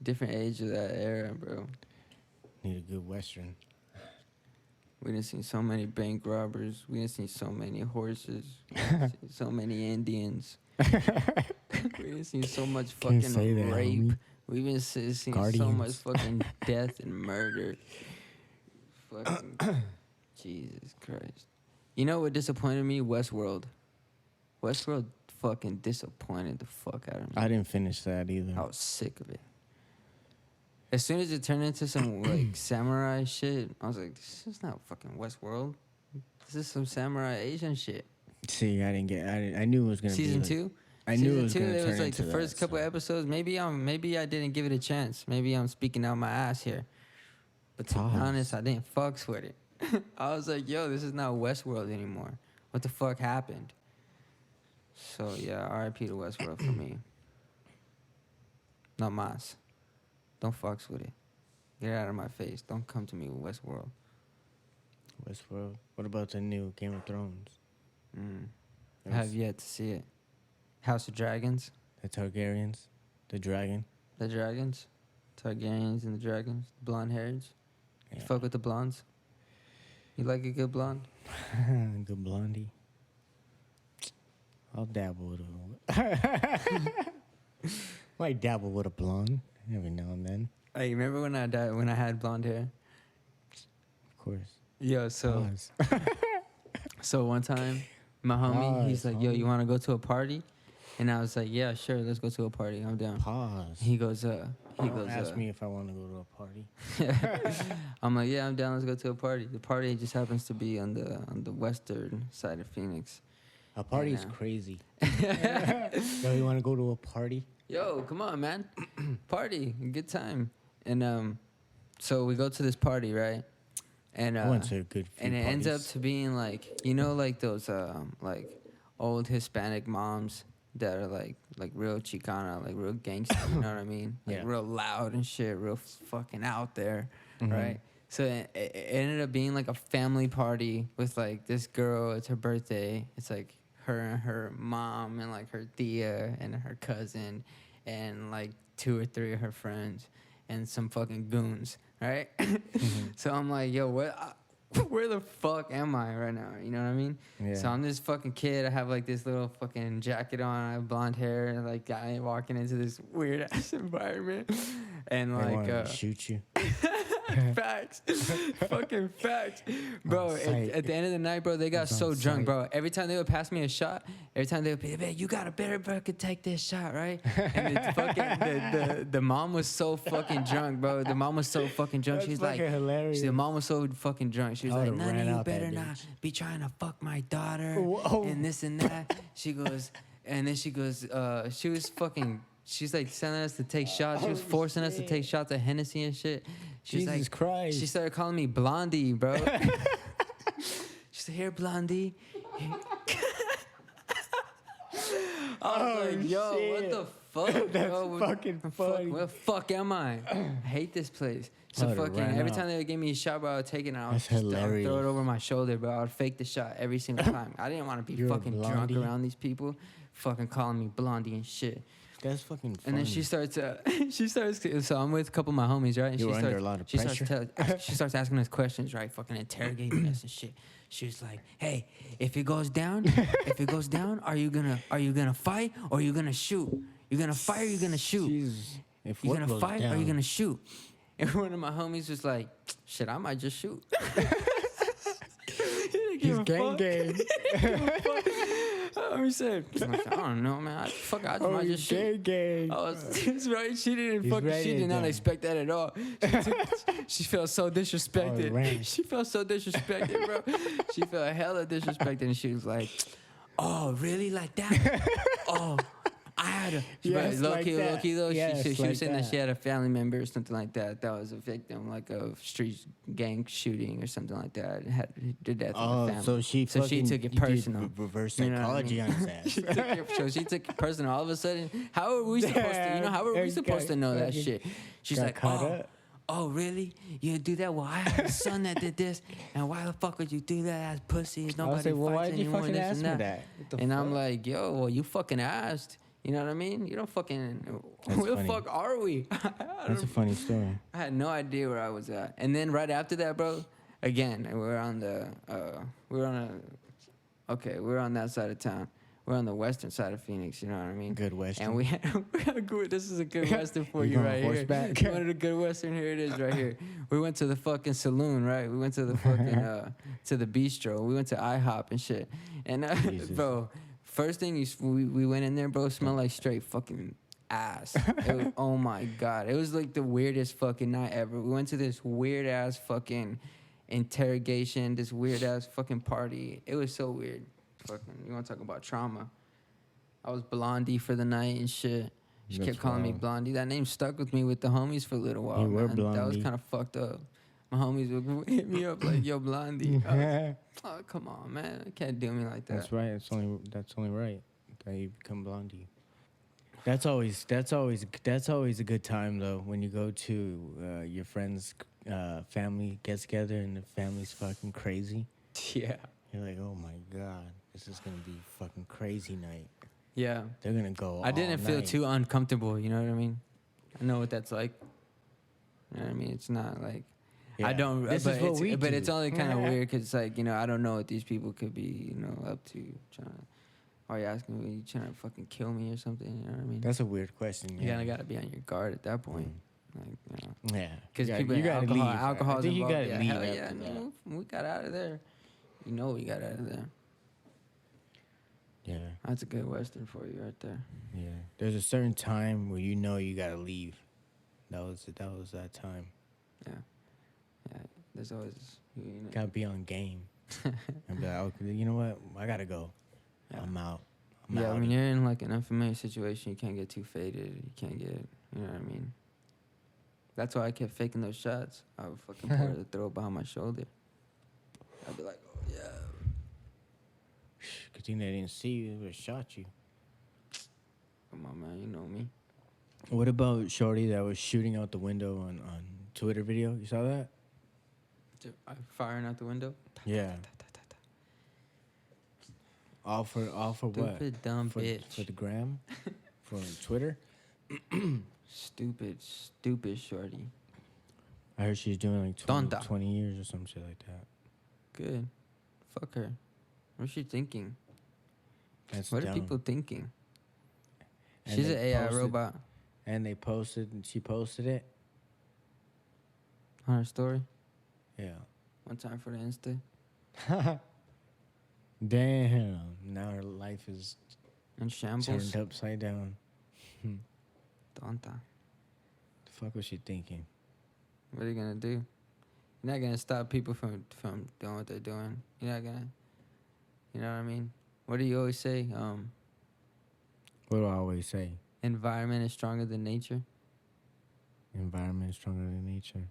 different age of that era, bro. Need a good western. We done seen so many bank robbers. We done seen so many horses. We done seen so many Indians. We done seen so much Can't say fucking that, rape. homie. We've been seeing so Guardians. much fucking death and murder. Fucking Jesus Christ. You know what disappointed me? Westworld. Westworld fucking disappointed the fuck out of me. I didn't finish that either. I was sick of it. As soon as it turned into some like samurai shit, I was like, this is not fucking Westworld. This is some samurai Asian shit. See, I didn't get. I knew it was gonna Season be. two? I knew Season it was two, gonna it turn was like into the first that, couple so. episodes. Maybe I didn't give it a chance. Maybe I'm speaking out my ass here. But to Pause. be honest, I didn't fucks with it. I was like, yo, this is not Westworld anymore. What the fuck happened? So yeah, RIP to Westworld for me. No mas. Don't fucks with it. Get out of my face. Don't come to me with Westworld. Westworld. What about the new Game of Thrones? I have yet to see it. House of Dragons. The Targaryens, the dragon. The dragons. Targaryens and the dragons. Blonde hairs. You Yeah. fuck with the blondes? You like a good blonde? Good blondie. I'll dabble with a. Might dabble with a blonde every now and then. Hey, remember when I had blonde hair? Of course. Yo, so Pause. so one time, my homie, he's Pause, like, yo, you homie. want to go to a party? And I was like, yeah, sure, let's go to a party. I'm down. Pause. He goes, Don't ask me if I want to go to a party. I'm like, yeah, I'm down. Let's go to a party. The party just happens to be on the western side of Phoenix. A party is now. crazy. Yo, you want to go to a party? Yo, come on, man. Party, good time. And so we go to this party, right? And I went to a good few and it ends up parties. to being like, you know, like those like old Hispanic moms that are like real Chicana, like real gangster, you know what I mean? Like Yeah. real loud and shit, real fucking out there, Mhm. right? So it ended up being like a family party with like this girl. It's her birthday. It's like her and her mom and like her tia and her cousin and like 2 or 3 of her friends and some fucking goons, right? So I'm like, yo, where the fuck am I right now? You know what I mean? Yeah. So I'm this fucking kid. I have like this little fucking jacket on. I have blonde hair, and like guy walking into this weird ass environment, and They like wanted to shoot you. facts, fucking facts, bro. At the end of the night, bro, they got It's on so drunk, sight. bro. Every time they would pass me a shot, every time they would be, "Man, you got a better fucking take this shot, right?" And it's fucking the mom was so fucking drunk, bro. The mom was so fucking drunk. That's She's like, hilarious. the mom was so fucking drunk. She was I like, would've "None ran of you out that better not bitch." be trying to fuck my daughter," Whoa. and this and that. She goes, and then she goes, she was fucking. She's like telling us to take shots. She was forcing us to take shots of Hennessy and shit. She's Jesus like, Christ. She started calling me Blondie, bro. She said, "Here, Blondie." I was like, yo, shit. what the fuck, That's bro? fucking funny. Where the fuck am I? I hate this place. So I would've fucking ran every out. time they would give me a shot, bro, I would take it and I would That's just hilarious. throw it over my shoulder, bro. I would fake the shot every single time. I didn't want to be You're a fucking drunk blondie. around these people, fucking calling me Blondie and shit. That's fucking funny. And then she starts, so I'm with a couple of my homies, right? And You she were starts, under a lot of she starts pressure? she starts asking us questions, right? Fucking interrogating us and shit. She was like, "Hey, if it goes down, are you gonna fight or are you gonna shoot? You gonna fight or you gonna shoot? Jesus. If You what gonna goes fight or down, you gonna shoot?" And one of my homies was like, "Shit, I might just shoot." He's gang gang. He said, "I don't know, man. I might just shoot." gang gang. Oh, that's right. She didn't He's fucking. She ready did not then. expect that at all. She felt so disrespected. ran. She felt so disrespected, bro. She felt hella disrespected, and she was like, "Oh, really? Like that? Oh, I had a." Yes, low like key that. though. Yes, she was like saying that that. she had a family member or something like that was a victim, like of street gang shooting or something like that. Did that to the Oh, family. so she took it you did personal. reverse You know what I psychology mean? on his ass. So she took it personal. All of a sudden, how are we supposed to? You know, how are we supposed to know that shit? She's got like, caught up. oh, really? You do that? Well, I have a son that did this, and why the fuck would you do that? As pussies, I was nobody like, well, fights why'd you anymore. fucking this ask and me that. that? What the And I'm fuck? like, yo, well, you fucking asked. You know what I mean? You don't fucking. That's Where the funny. fuck are we? That's a funny story. I had no idea where I was at. And then right after that, bro, again, we're on that side of town. We're on the western side of Phoenix, you know what I mean? Good Western. And we had a good, this is a good western for You you going right horseback? here. You wanted a good western, here it is right here. We went to the fucking saloon, right? We went to the fucking, to the bistro. We went to IHOP and shit. And, Jesus. bro, first thing we went in there, bro, smelled like straight fucking ass. Oh my God. It was like the weirdest fucking night ever. We went to this weird ass fucking interrogation, this weird ass fucking party. It was so weird. Fucking, you want to talk about trauma? I was Blondie for the night and shit. She That's kept calling me wild. Blondie. That name stuck with me with the homies for a little while. You were man. That was Blondie. kind of fucked up. My homies would hit me up like, "Yo, Blondie." I was, oh, come on, man. You can't do me like that. That's right. That's only right that you become Blondie. That's always a good time though when you go to your friends' family gets together and the family's fucking crazy. Yeah. You're like, oh my God, this is gonna be a fucking crazy night. Yeah. They're gonna go. I didn't all feel night. too uncomfortable, you know what I mean? I know what that's like. You know what I mean? It's not like I Yeah. don't. This but is what it's, we but do. it's only kind of weird because it's like, you know, I don't know what these people could be, you know, up to. Trying to, are you asking me? You trying to fucking kill me or something? You know what I mean? That's a weird question. you Yeah. kind of got to be on your guard at that point. Like, you know, Yeah. because You people, gotta alcohol, leave. alcohol's I think you involved. gotta Yeah, leave hell yeah, after that. no, we got out of there. You know, we got out of there. Yeah. That's a good Western for you right there. Yeah. There's a certain time where you know you gotta leave. That was that time. Yeah. Yeah. There's always, you know. Gotta be on game. And be like, okay, you know what? I gotta go. Yeah. I'm out. Yeah, out. when you're in like an unfamiliar situation, you can't get too faded. You can't get, you know what I mean? That's why I kept faking those shots. I would fucking pour the throw behind my shoulder. I'd be like, oh yeah. Good thing they didn't see you. They would have shot you. Come on, man, you know me. What about Shorty that was shooting out the window on Twitter video? You saw that? Firing out the window. Yeah. All for what? Stupid dumb For bitch. the gram? For Twitter? Stupid shorty. I heard she's doing like 20, Tonta. 20 years or some shit like that. Good. Fuck her. What's she thinking? That's What dumb. are people thinking? And She's an they AI posted- robot And they posted, and she posted it. on her story. Yeah. One time for the Insta. Damn. Now her life is In shambles. turned upside down. Tonta. The fuck was she thinking? What are you gonna do? You're not gonna stop people from doing what they're doing. You're not gonna. You know what I mean? What do you always say? What do I always say? Environment is stronger than nature. Environment is stronger than nature.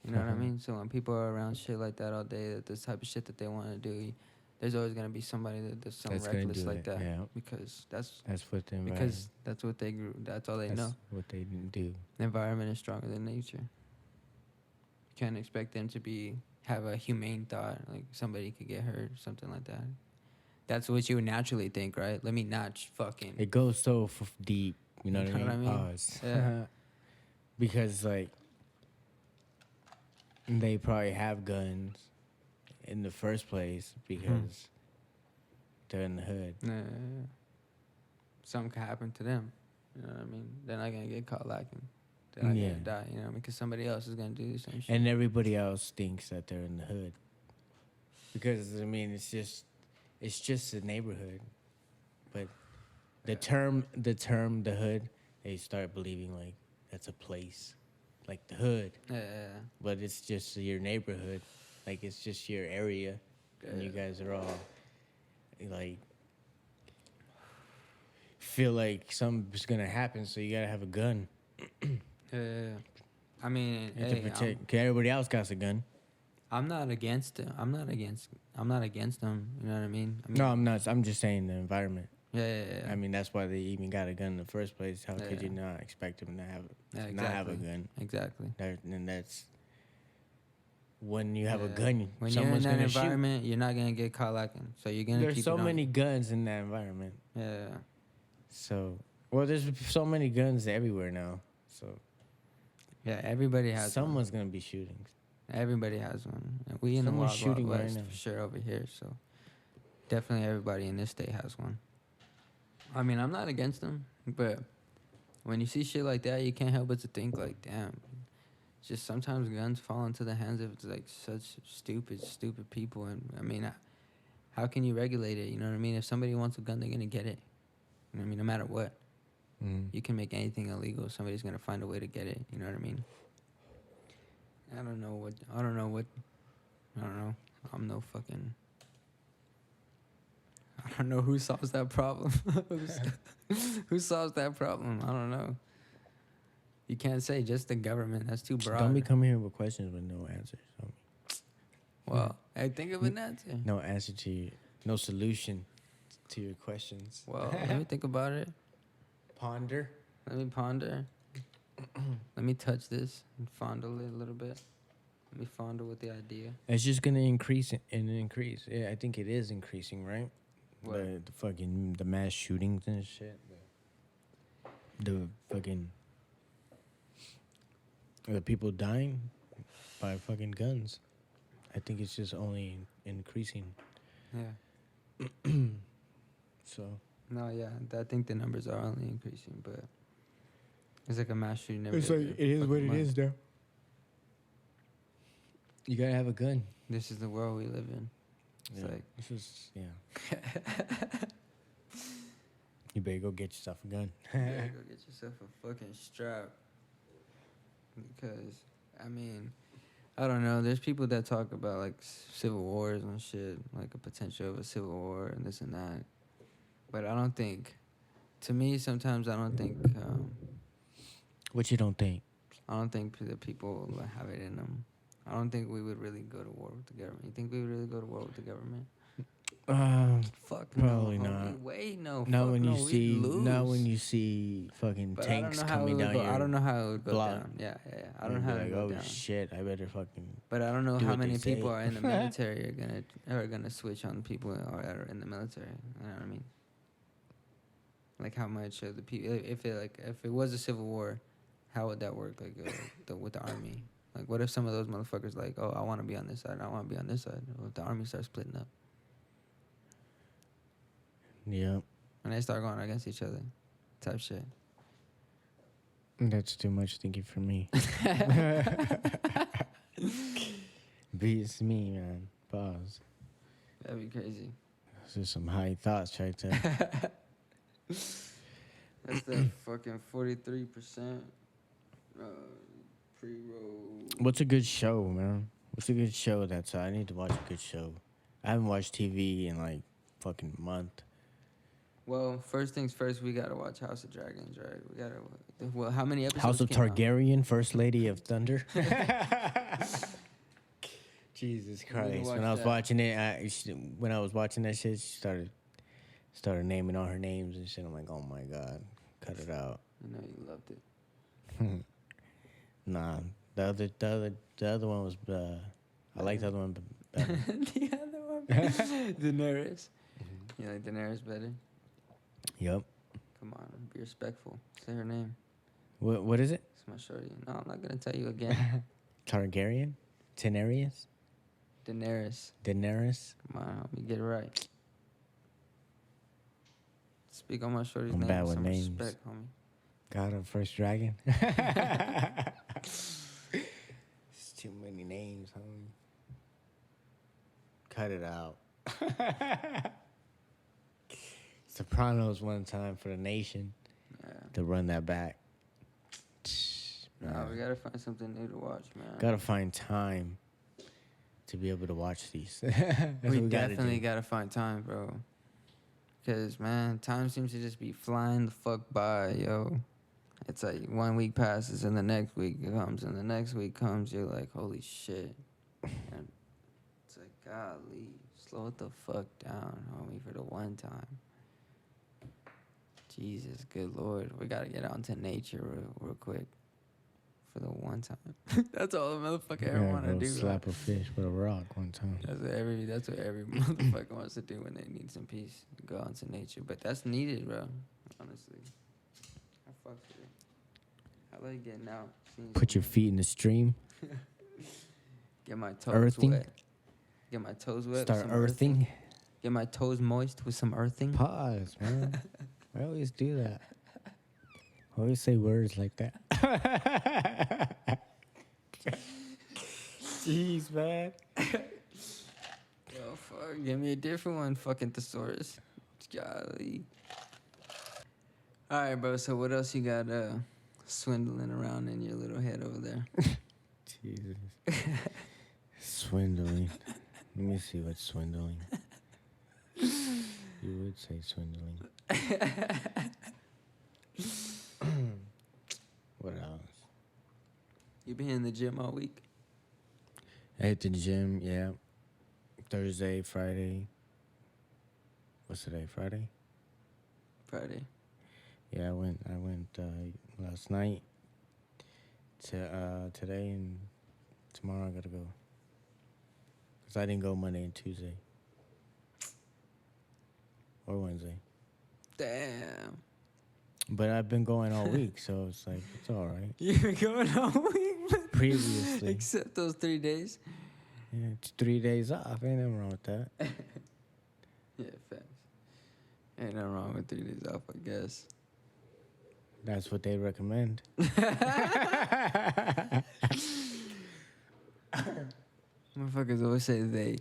You know what I mean? So when people are around shit like that all day, that this type of shit that they want to do, there's always gonna be somebody that does something That's gonna reckless do like it, that. yeah. Because that's What the environment. because that's what they grew. That's all they That's know. what they do. The environment is stronger than nature. You can't expect them to have a humane thought, like somebody could get hurt, something like that. That's what you would naturally think, right? Let me not fucking. It goes so deep. You know, You what I know mean? what I mean? Pause. Yeah. Because like they probably have guns in the first place because they're in the hood. Yeah. Something could happen to them. You know what I mean? They're not gonna get caught lacking. They're not Yeah. gonna die. You know what I mean? Because somebody else is gonna do the same shit. And everybody else thinks that they're in the hood. Because I mean, it's just a neighborhood. But the term the hood, they start believing like that's a place, like the hood. Yeah. But it's just your neighborhood, like it's just your area, and you guys are all like feel like something's gonna happen, so you gotta have a gun. Yeah. I mean, You have to hey, protect. 'Cause everybody else got a gun. I'm not against it. I'm not against them. You know what I mean? No, I'm not. I'm just saying the environment. Yeah. I mean, that's why they even got a gun in the first place. How could you Yeah. not expect them to have Yeah, not have a exactly. gun? Exactly. And that's when you have a Yeah. gun, When you're in someone's that gonna shoot. environment, you're not gonna get caught lacking. So you're gonna There's keep so it on. many guns in that environment. Yeah. So, well, there's so many guns everywhere now. So Yeah. Everybody has. someone's gonna be shooting. One. Everybody has one. And we in the Someone's wild, shooting wild right west now. for sure over here. So definitely everybody in this state has one. I mean, I'm not against them, but when you see shit like that, you can't help but to think like, damn. Just sometimes guns fall into the hands of like such stupid people, and I mean, how can you regulate it? You know what I mean? If somebody wants a gun, they're gonna get it. You know what I mean? No matter what, you can make anything illegal. Somebody's gonna find a way to get it. You know what I mean? I don't know. I'm no fucking. I don't know who solves that problem. Who solves that problem? I don't know. You can't say just the government. That's too broad. Don't be coming here with questions with no answers. Well, hey, think of an answer. No answer to you. No solution to your questions. Well, let me think about it. Ponder. Let me ponder. Let me touch this and fondle it a little bit. Let me fondle with the idea. It's just gonna increase and increase. Yeah, I think it is increasing, right? What? The fucking the mass shootings and shit. The fucking the people dying by fucking guns. I think it's just only increasing. Yeah. So No, yeah. I think the numbers are only increasing, but it's like a mass shooting. it's like it is what it is now. You gotta have a gun. This is the world we live in. It's Yeah, like this is You better go get yourself a gun. you gotta go get yourself a fucking strap. Because, I mean, I don't know. There's people that talk about, like, civil wars and shit. Like, a potential of a civil war and this and that. But I don't think... To me, sometimes I don't think... What you don't think? I don't think that people have it in them. I don't think we would really go to war with the government. You think we would really go to war with the government? Fuck Probably no. not. Homie. Wait, no. Not fuck when no, you we'd see, lose. not when you see fucking But tanks I don't know how coming it would down go. your. I don't know how it would go block. down. Yeah. I don't You'd know be how it like, would go oh down. shit! I better fucking. But I don't know do how what they many say. people are in the military are gonna switch on people or are in the military. You know what I mean? Like how much of the people, if it was a civil war, how would that work? Like with the army, Like, what if some of those motherfuckers like, oh, I want to be on this side, I want to be on this side. Well, if the army starts splitting up Yep. and they start going against each other, type shit. That's too much thinking for me. Beats me, man. Pause. That'd be crazy. Those are some high thoughts right there. That's the fucking 43% pre-roll. What's a good show, man? What's a good show that's I need to watch a good show. I haven't watched TV in like fucking month. Well, first things first, we gotta watch House of Dragons, right? We gotta. Well, how many episodes? House of came out? Targaryen, First Lady of Thunder. Jesus We need to Christ! watch When I was that. watching it, when I was watching that shit, she started naming all her names and shit. I'm like, oh my god, cut it out. I know you loved it. Nah, the other one was. I like the other one better. The other one, Daenerys. You like Daenerys better? Yep. Come on, be respectful. Say her name. What is it? It's my shorty. No, I'm not gonna tell you again. Targaryen, Daenerys, Daenerys. Daenerys. Come on, help me get it right. Speak on my shorty's I'm name. bad with Some names. respect, homie. God of First Dragon. It's too many names, homie. Cut it out. Sopranos one time for the nation Yeah. to run that back. No, we gotta find something new to watch, man. Gotta find time to be able to watch these. That's what We gotta definitely do. gotta find time, bro. Because, man, time seems to just be flying the fuck by, yo. It's like 1 week passes and the next week comes and the next week comes. You're like, holy shit. And it's like, golly, slow it the fuck down, homie, for the one time. Jesus, good Lord. We gotta get out into nature real quick for the one time. That's all the motherfucker ever Yeah, want to go do. slap a fish with a rock one time. That's what every motherfucker wants to do when they need some peace. Go out into nature. But that's needed, bro. Honestly. I fucks with it. I like getting out. seeing Put your some- feet in the stream. Get my toes Earthing. wet. Get my toes wet. with Start some earthing. Get my toes moist with some earthing. Pause, man. I always do that. I always say words like that. Jeez, man. Yo, fuck. Give me a different one, fucking thesaurus. Golly. All right, bro. So what else you got swindling around in your little head over there? Jesus. Swindling. Let me see what's swindling. You would say swindling. What else? You been in the gym all week? I hit the gym, yeah. Thursday, Friday. What's today? Friday? Friday. Yeah, I went last night to today, and tomorrow I gotta go. Cause I didn't go Monday and Tuesday. Or Wednesday. Damn. But I've been going all week, so it's like, it's all right. You've been going all week? Previously. Except those 3 days? Yeah, it's 3 days off. Ain't nothing wrong with that. Yeah, facts. Ain't nothing wrong with 3 days off, I guess. That's what they recommend. Motherfuckers always say they.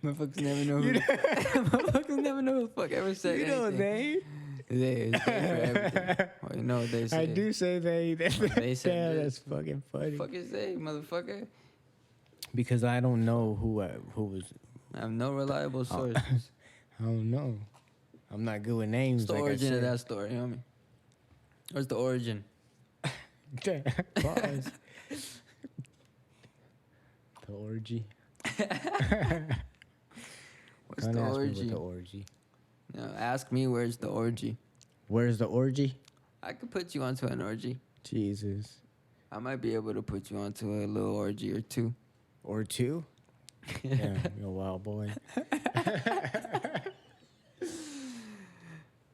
Motherfuckers never know who. Motherfuckers never know who the fuck ever said anything. they. They is they for everything. Well, you know what they say. I do say they. They said Yeah, this. that's fucking funny. Fuck is they, motherfucker? Because I don't know who was. I have no reliable sources. I don't know. I'm not good with names. What's the like origin I of that story, homie? Where's the origin? that? Pause. The orgy. What's Don't the ask me orgy? what the orgy. No, ask me where's the orgy. Where's the orgy? I could put you onto an orgy. Jesus. I might be able to put you onto a little orgy or two. Or two? Yeah, you're a wild boy.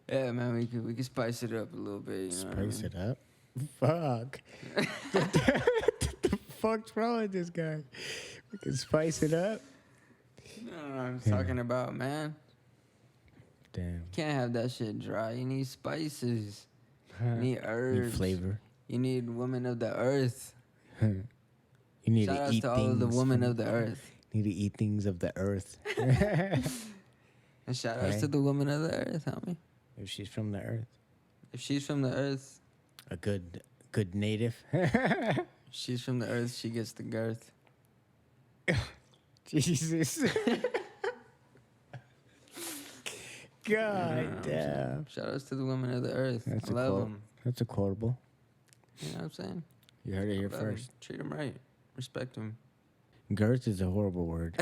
Yeah, man, we could spice it up a little bit. You know what I Spice mean? it up. Fuck. What the fuck's wrong with this guy? We can spice it up. No, I'm talking about, man. Damn. Can't have that shit dry. You need spices. You need Need herbs. flavor. You need women of the earth. You need Shout to outs eat to things. all of the women from- of the earth. Need to eat things of the earth. And shout outs Right. to the woman of the earth, homie. If she's from the earth, If she's from the earth, a good native. she's from the earth, she gets the girth. Jesus. God damn. Shout outs to the women of the earth. That's I a love quote. them. That's a quotable. You know what I'm saying? You heard it here Love 'em. first. Treat them right. Respect them. Girth is a horrible word.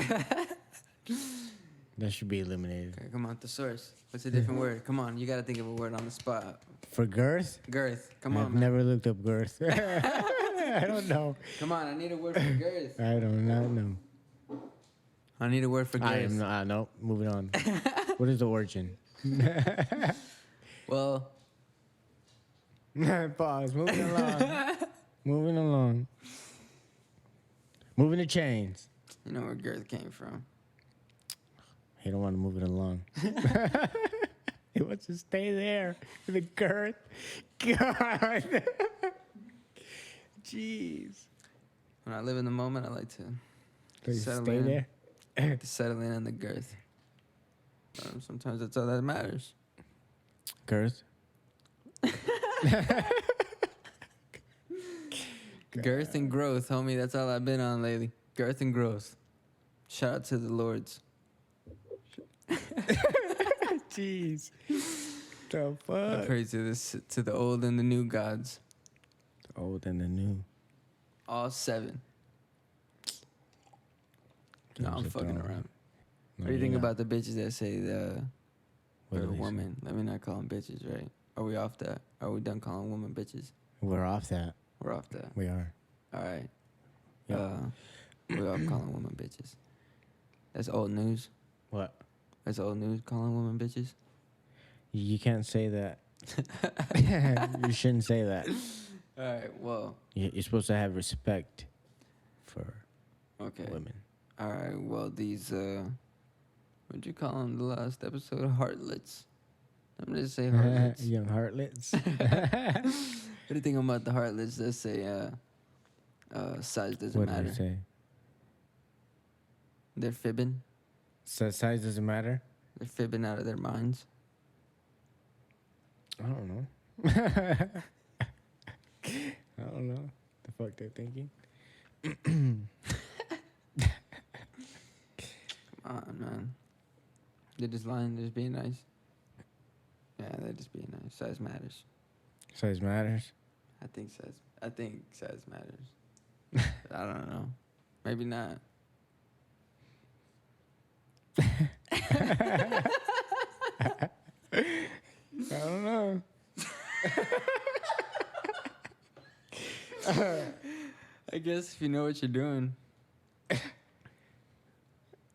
That should be eliminated. Okay, come on, thesaurus. What's a different word? Come on, you gotta think of a word on the spot. For girth? Girth. Come I've on, man. never looked up girth. I don't know. Come on, I need a word for girth. I don't know. I need a word for girth. I am not. No, moving on. What is the origin? Well, Pause. Moving along. Moving along. Moving the chains. you know where girth came from. He don't want to move it along. He wants to stay there. The girth. God. Jeez. When I live in the moment, I like to So you settle stay in. there? to settle in on the girth. Sometimes that's all that matters. Girth. Girth and growth, homie. That's all I've been on lately. Girth and growth. Shout out to the lords. Jeez. The I fuck? pray to the old and the new gods. The old and the new. All 7. No, I'm Games of fucking Thrones. around. No, What do you you're think not. about the bitches that say What they're do a they say? woman? Let me not call them bitches, right? Are we off that? Are we done calling women bitches? We're off that. We're off that. We are. All right. Yep. We're off calling women bitches. That's old news. What? That's old news, calling women bitches. You can't say that. You shouldn't say that. All right, well, You're supposed to have respect for okay. women. All right, well, these, what'd you call them the last episode? Heartlets. I'm going to say heartlets. Young heartlets. What do you think about the heartlets that say size doesn't What did matter? you say? They're fibbing. So size doesn't matter? They're fibbing out of their minds. I don't know. I don't know. The fuck they're thinking. Come on, man. They're just lying. They're just being nice. Yeah, they're just being nice. Size matters. Size matters. I think size matters. I don't know. Maybe not. I don't know. I guess if you know what you're doing.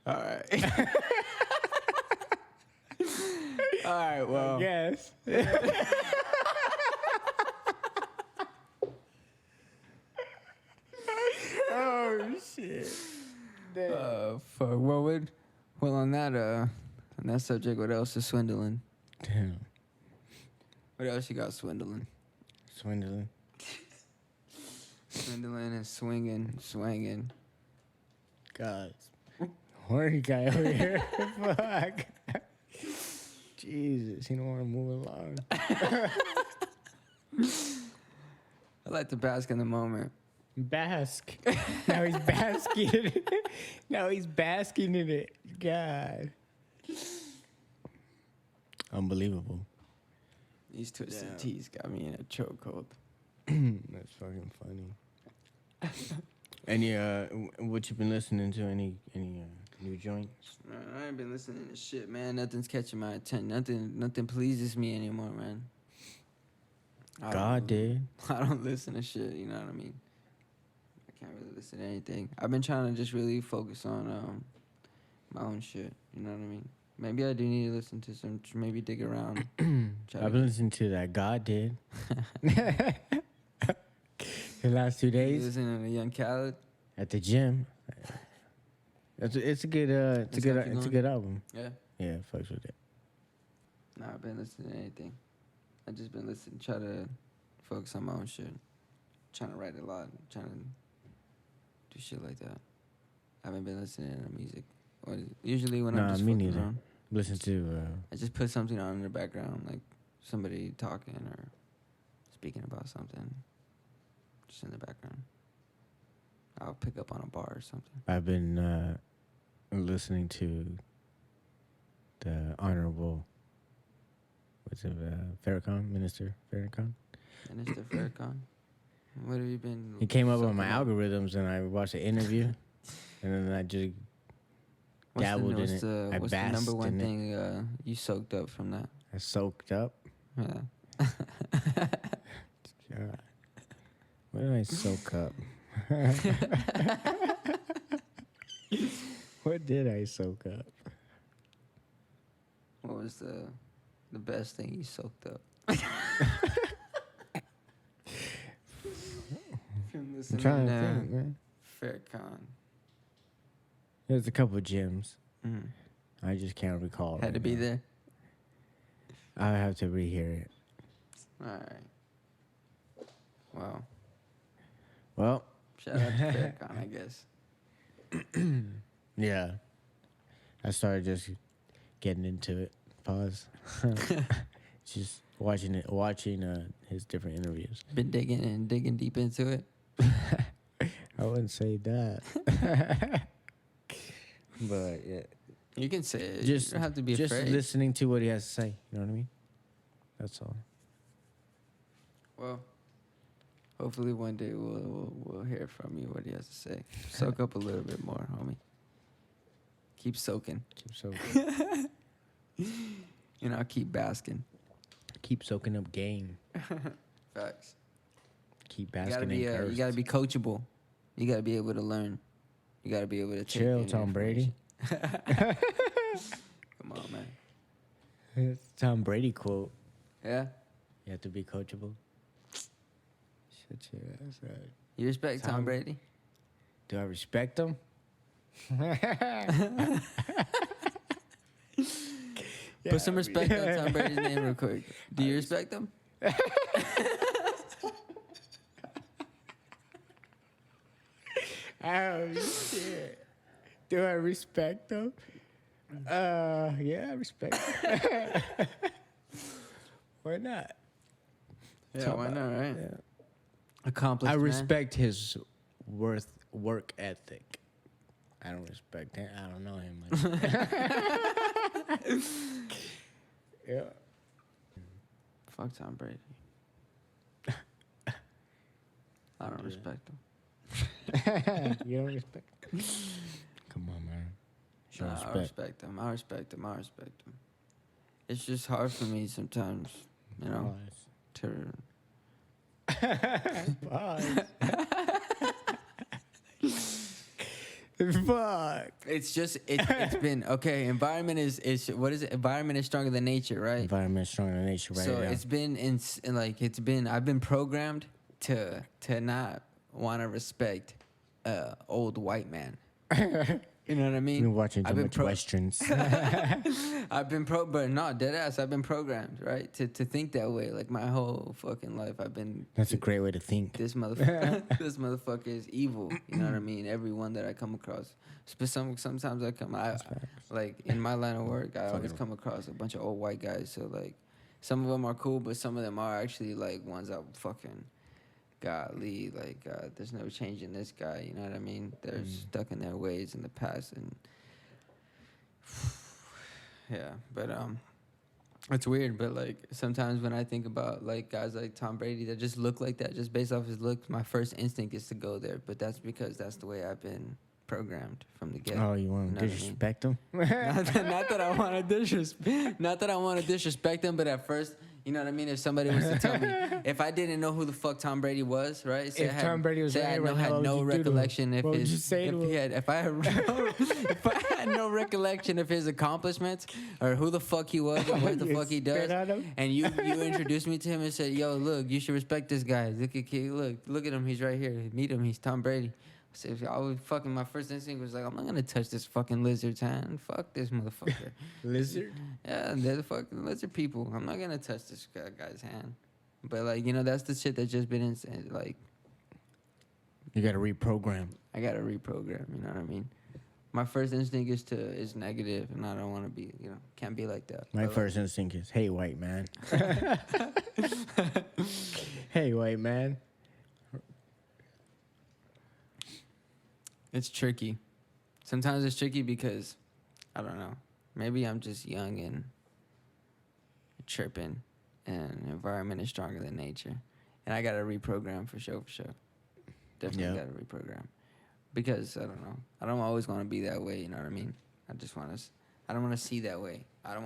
All right. All right, well. Yes. Oh shit. Fuck. Well, on that subject, what else is swindling? Damn. What else you got swindling? Swindling. Swindling and swinging. God. Horny guy over here. Fuck. Jesus, he don't want to move along. I like to bask in the moment. Bask. Now he's basking in it. Now he's basking in it. God. Unbelievable. These twisted Damn. teas got me in a chokehold. That's fucking funny. Any what you been listening to? Any new joints? Man, I ain't been listening to shit, man. Nothing's catching my attention. Nothing pleases me anymore, man. God did. I don't listen to shit. You know what I mean? I can't really listen to anything. I've been trying to just really focus on my own shit. You know what I mean? Maybe I do need to listen to maybe dig around. I've been listening to that. God did. The last 2 days Listening to Young Khaled. at the gym. It's a good It's got you it's a going? good album. Yeah. Yeah, fucks with it. Nah, I've been listening to anything. I just been listening, try to focus on my own shit. Trying to write a lot, trying to do shit like that. I haven't been listening to music. Usually when I'm Nah, just me fucking neither. around, Listen to I just put something on in the background, like somebody talking or speaking about something, just in the background. I'll pick up on a bar or something. I've been listening to the Honorable Farrakhan, Minister Farrakhan. Minister Farrakhan. What have you been? He came up on my soaking algorithms and I watched the interview and then I just dabbled in it. I What's the basked number one in it. thing you soaked up from that? I soaked up. Yeah. God. What did I soak up? What did I soak up? What was the best thing you soaked up? From I'm listening trying to think, man. Farrakhan. There's a couple of gyms. Mm. I just can't recall. Had to right be now. there. I have to rehear it. All right. Wow. Well, Shout out to Farrakhan, I guess. yeah. I started just getting into it. Pause. Just watching his different interviews. Been digging deep into it. I wouldn't say that. But yeah. You can say it. Just you don't have to be just afraid. listening to what he has to say. You know what I mean? That's all. Well, hopefully one day we'll hear from you what he has to say. Soak up a little bit more, homie. Keep soaking. Keep soaking. And I'll keep basking. Keep soaking up game. Facts. Keep You basking gotta in be thirst. you gotta be coachable. You gotta be able to learn. You gotta be able to take Chill, in Tom Brady. information. Come on, man. It's a Tom Brady quote. Yeah. You have to be coachable. Shut your ass up. You respect Tom Tom- Brady? Do I respect him? Put some respect on Tom Brady's name real quick. Do you respect him? Oh shit. Do I respect him? Yeah, I respect him. Why not? Yeah, Talk why about- not, right? Yeah. Accomplished I man. respect his work ethic. I don't respect him. I don't know him. Like yeah. Fuck Tom Brady. I don't respect him. You don't respect him? Come on, man. Show Nah, I respect. respect him. I respect him. I respect him. It's just hard for me sometimes, you know, to. Pause. Fuck. It's just it's been okay. Environment is what is it? Environment is stronger than nature, right? Environment stronger than nature, right? So now. it's been I've been programmed to not want to respect old white man. You know what I mean? You've been watching I've too been much westerns. I've been but not dead ass. I've been programmed, right, to think that way. Like my whole fucking life, I've been. That's a great way to think. This motherfucker, this motherfucker is evil. You know what I mean? Everyone that I come across. Sometimes I like in my line of work, I always come across a bunch of old white guys. So like, some of them are cool, but some of them are actually like ones that fucking. Golly, like there's no change in this guy. You know what I mean? They're stuck in their ways in the past, and yeah. But it's weird. But like sometimes when I think about like guys like Tom Brady that just look like that, just based off his looks, my first instinct is to go there. But that's because that's the way I've been programmed from the get. Oh, you want know to what I mean? disrespect him? Not that I want to disrespect. Not that I want to disrespect them, but at first, You know what I mean? If somebody was to tell me, if I didn't know who the fuck Tom Brady was, right? Say If Tom Brady was right here right now, had what no would you do to him? recollection if What would his, you say to him? if I had no recollection of his accomplishments or who the fuck he was and what the You fuck he does, spit on him? and you introduced me to him and said, "Yo, look, you should respect this guy. Look at him. He's right here. Meet him. He's Tom Brady." So if I would fucking, my first instinct was like, I'm not gonna touch this fucking lizard's hand. Fuck this motherfucker. Lizard? Yeah, they're the fucking lizard people. I'm not gonna touch this guy's hand. But like, you know, that's the shit that just been in, like, You gotta reprogram. I gotta reprogram. You know what I mean? My first instinct is negative, and I don't want to be, you know, can't be like that. My But, first instinct is, hey, white man. Hey, white man. it's tricky. Sometimes it's tricky because I don't know. Maybe I'm just young and chirping, and environment is stronger than nature, and I gotta reprogram for sure. Definitely Yeah. gotta reprogram because I don't know. I don't always want to be that way. You know what I mean? I don't want to see that way. I don't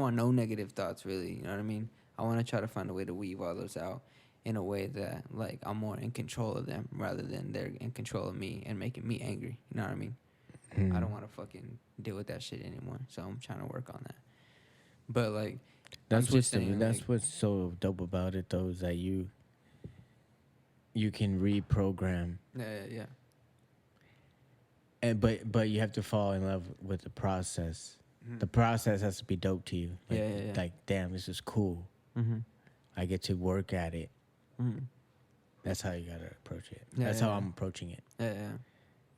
want no negative thoughts really. You know what I mean? I want to try to find a way to weave all those out in a way that like I'm more in control of them rather than they're in control of me and making me angry. You know what I mean? I don't want to fucking deal with that shit anymore. So I'm trying to work on that. But like, That's I'm just saying, that's like, what's so dope about it though, is that you can reprogram, yeah. and but you have to fall in love with the process. Mhm. The process has to be dope to you. Like, Yeah. Like, damn, this is cool. Mhm. I get to work at it. Mhm. That's how you gotta approach it. Yeah, That's yeah, how yeah. I'm approaching it. Yeah.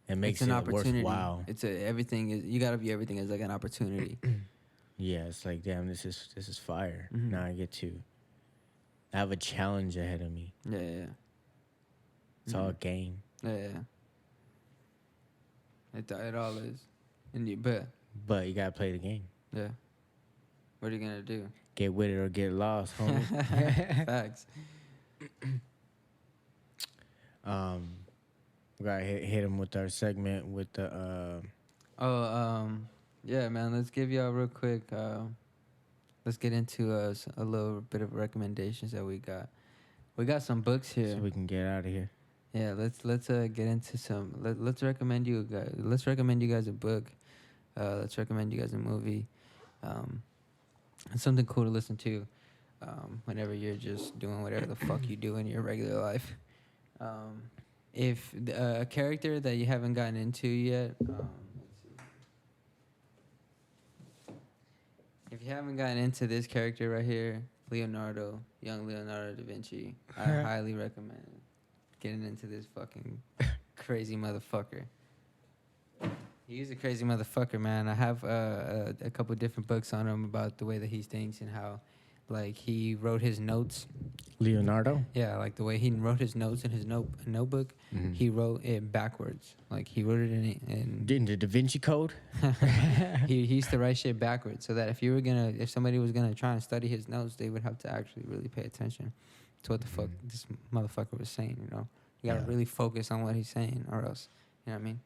It makes It's an it opportunity. worthwhile. Everything is, you gotta view everything as like an opportunity. Yeah, it's like, damn, this is fire. Mhm. Now I have a challenge ahead of me. Yeah. It's all a game. Yeah. It all is. But you gotta play the game. Yeah. What are you gonna do? Get with it or get lost, homie. Facts. We gotta hit him with our segment with the Yeah, man. Let's give y'all real quick. Let's get into a little bit of recommendations that we got. We got some books here. so we can get out of here. Yeah, let's get into some. Let's recommend you guys. Let's recommend you guys a book. Let's recommend you guys a movie. And something cool to listen to. Whenever you're just doing whatever the fuck you do in your regular life. If a character that you haven't gotten into yet. Let's see. If you haven't gotten into this character right here, young Leonardo da Vinci, I highly recommend getting into this fucking crazy motherfucker. He's a crazy motherfucker, man. I have a couple different books on him about the way that he thinks and how, like, he wrote his notes. Leonardo? Yeah, like the way he wrote his notes in his notebook, Mhm. he wrote it backwards. Like he wrote it in In the Da Vinci Code? he used to write shit backwards so that if somebody was gonna try and study his notes, they would have to actually really pay attention to what the fuck this motherfucker was saying. You know, you gotta Yeah. really focus on what he's saying, or else, you know what I mean.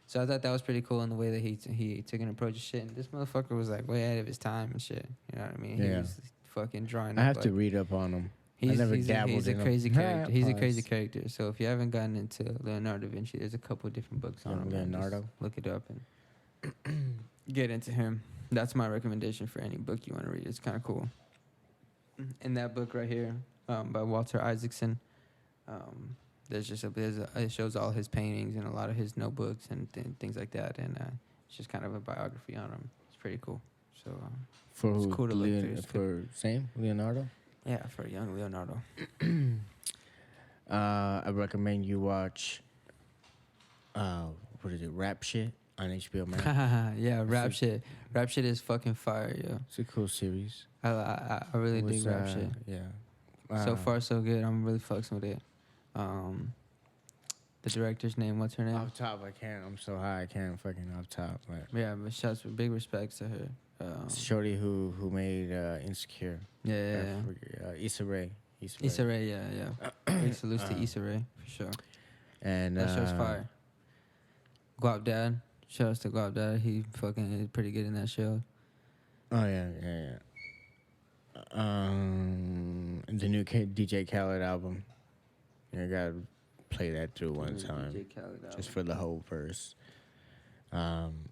So I thought that was pretty cool in the way that he took an approach to shit. And this motherfucker was like way ahead of his time and shit. You know what I mean? He Yeah. was fucking drawing. I up, have to like, read up on him. I He's, never he's, a, dabbled he's a in crazy him. character. He's a crazy Pause. character. So if you haven't gotten into Leonardo da Vinci, there's a couple of different books on Young him. man. Just Leonardo? look it up and get into him. That's my recommendation for any book you want to read. It's kind of cool. In that book right here, by Walter Isaacson, it shows all his paintings and a lot of his notebooks and things like that, and it's just kind of a biography on him. It's pretty cool. So For it's who? cool to look through. It's For same? Leonardo? yeah, for young Leonardo. I recommend you watch, what is it, Rap Shit on HBO Max. Yeah, rap shit. Rap shit is fucking fire, yo. It's a cool series. I really dig rap shit. Yeah. So far, so good. I'm really fucking with it. The director's name, what's her name? Off top, I can't. I'm so high, I can't fucking off top. But Yeah, but shouts for big respects to her. Shorty who made Insecure. Yeah. Issa Rae. Issa Rae, yeah. Big salutes to Issa Rae, for sure. And That show's fire. Guap Dad. Shouts to Guap Dad. He fucking is pretty good in that show. Oh yeah. The new DJ Khaled album. I gotta play that through one time, DJ Khaled album. just for the whole verse. And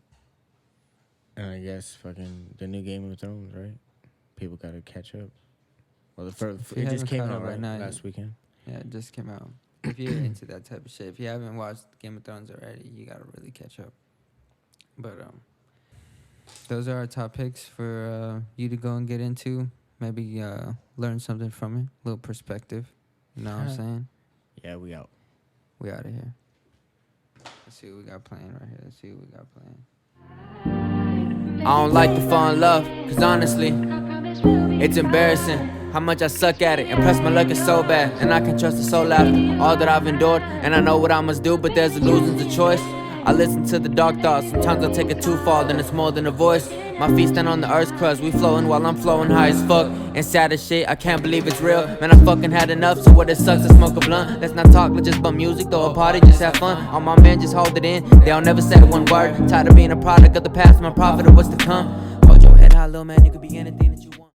I guess fucking the new Game of Thrones, right? People gotta catch up. Well, the first it just came out right last weekend. Yeah, it just came out. If you're into that type of shit, if you haven't watched Game of Thrones already, you gotta really catch up. But those are our top picks for you to go and get into. Maybe learn something from it, a little perspective. You know what I'm saying? Yeah, we out. We out of here. Let's see what we got playing right here. Let's see what we got playing. I don't like to fall in love, cause honestly, it's embarrassing how much I suck at it. And press my luck is so bad, and I can trust a soul after all that I've endured. And I know what I must do, but there's illusions of choice. I listen to the dark thoughts, sometimes I take it too far, then it's more than a voice. My feet stand on the earth's crust, we flowing while I'm flowing high as fuck. And sad as shit, I can't believe it's real. Man, I fucking had enough, so what it sucks to smoke a blunt. Let's not talk, let's just bump music, throw a party, just have fun. All my men just hold it in, they all never said one word. Tired of being a product of the past, my prophet of what's to come. Hold your head high, little man, you could be anything that you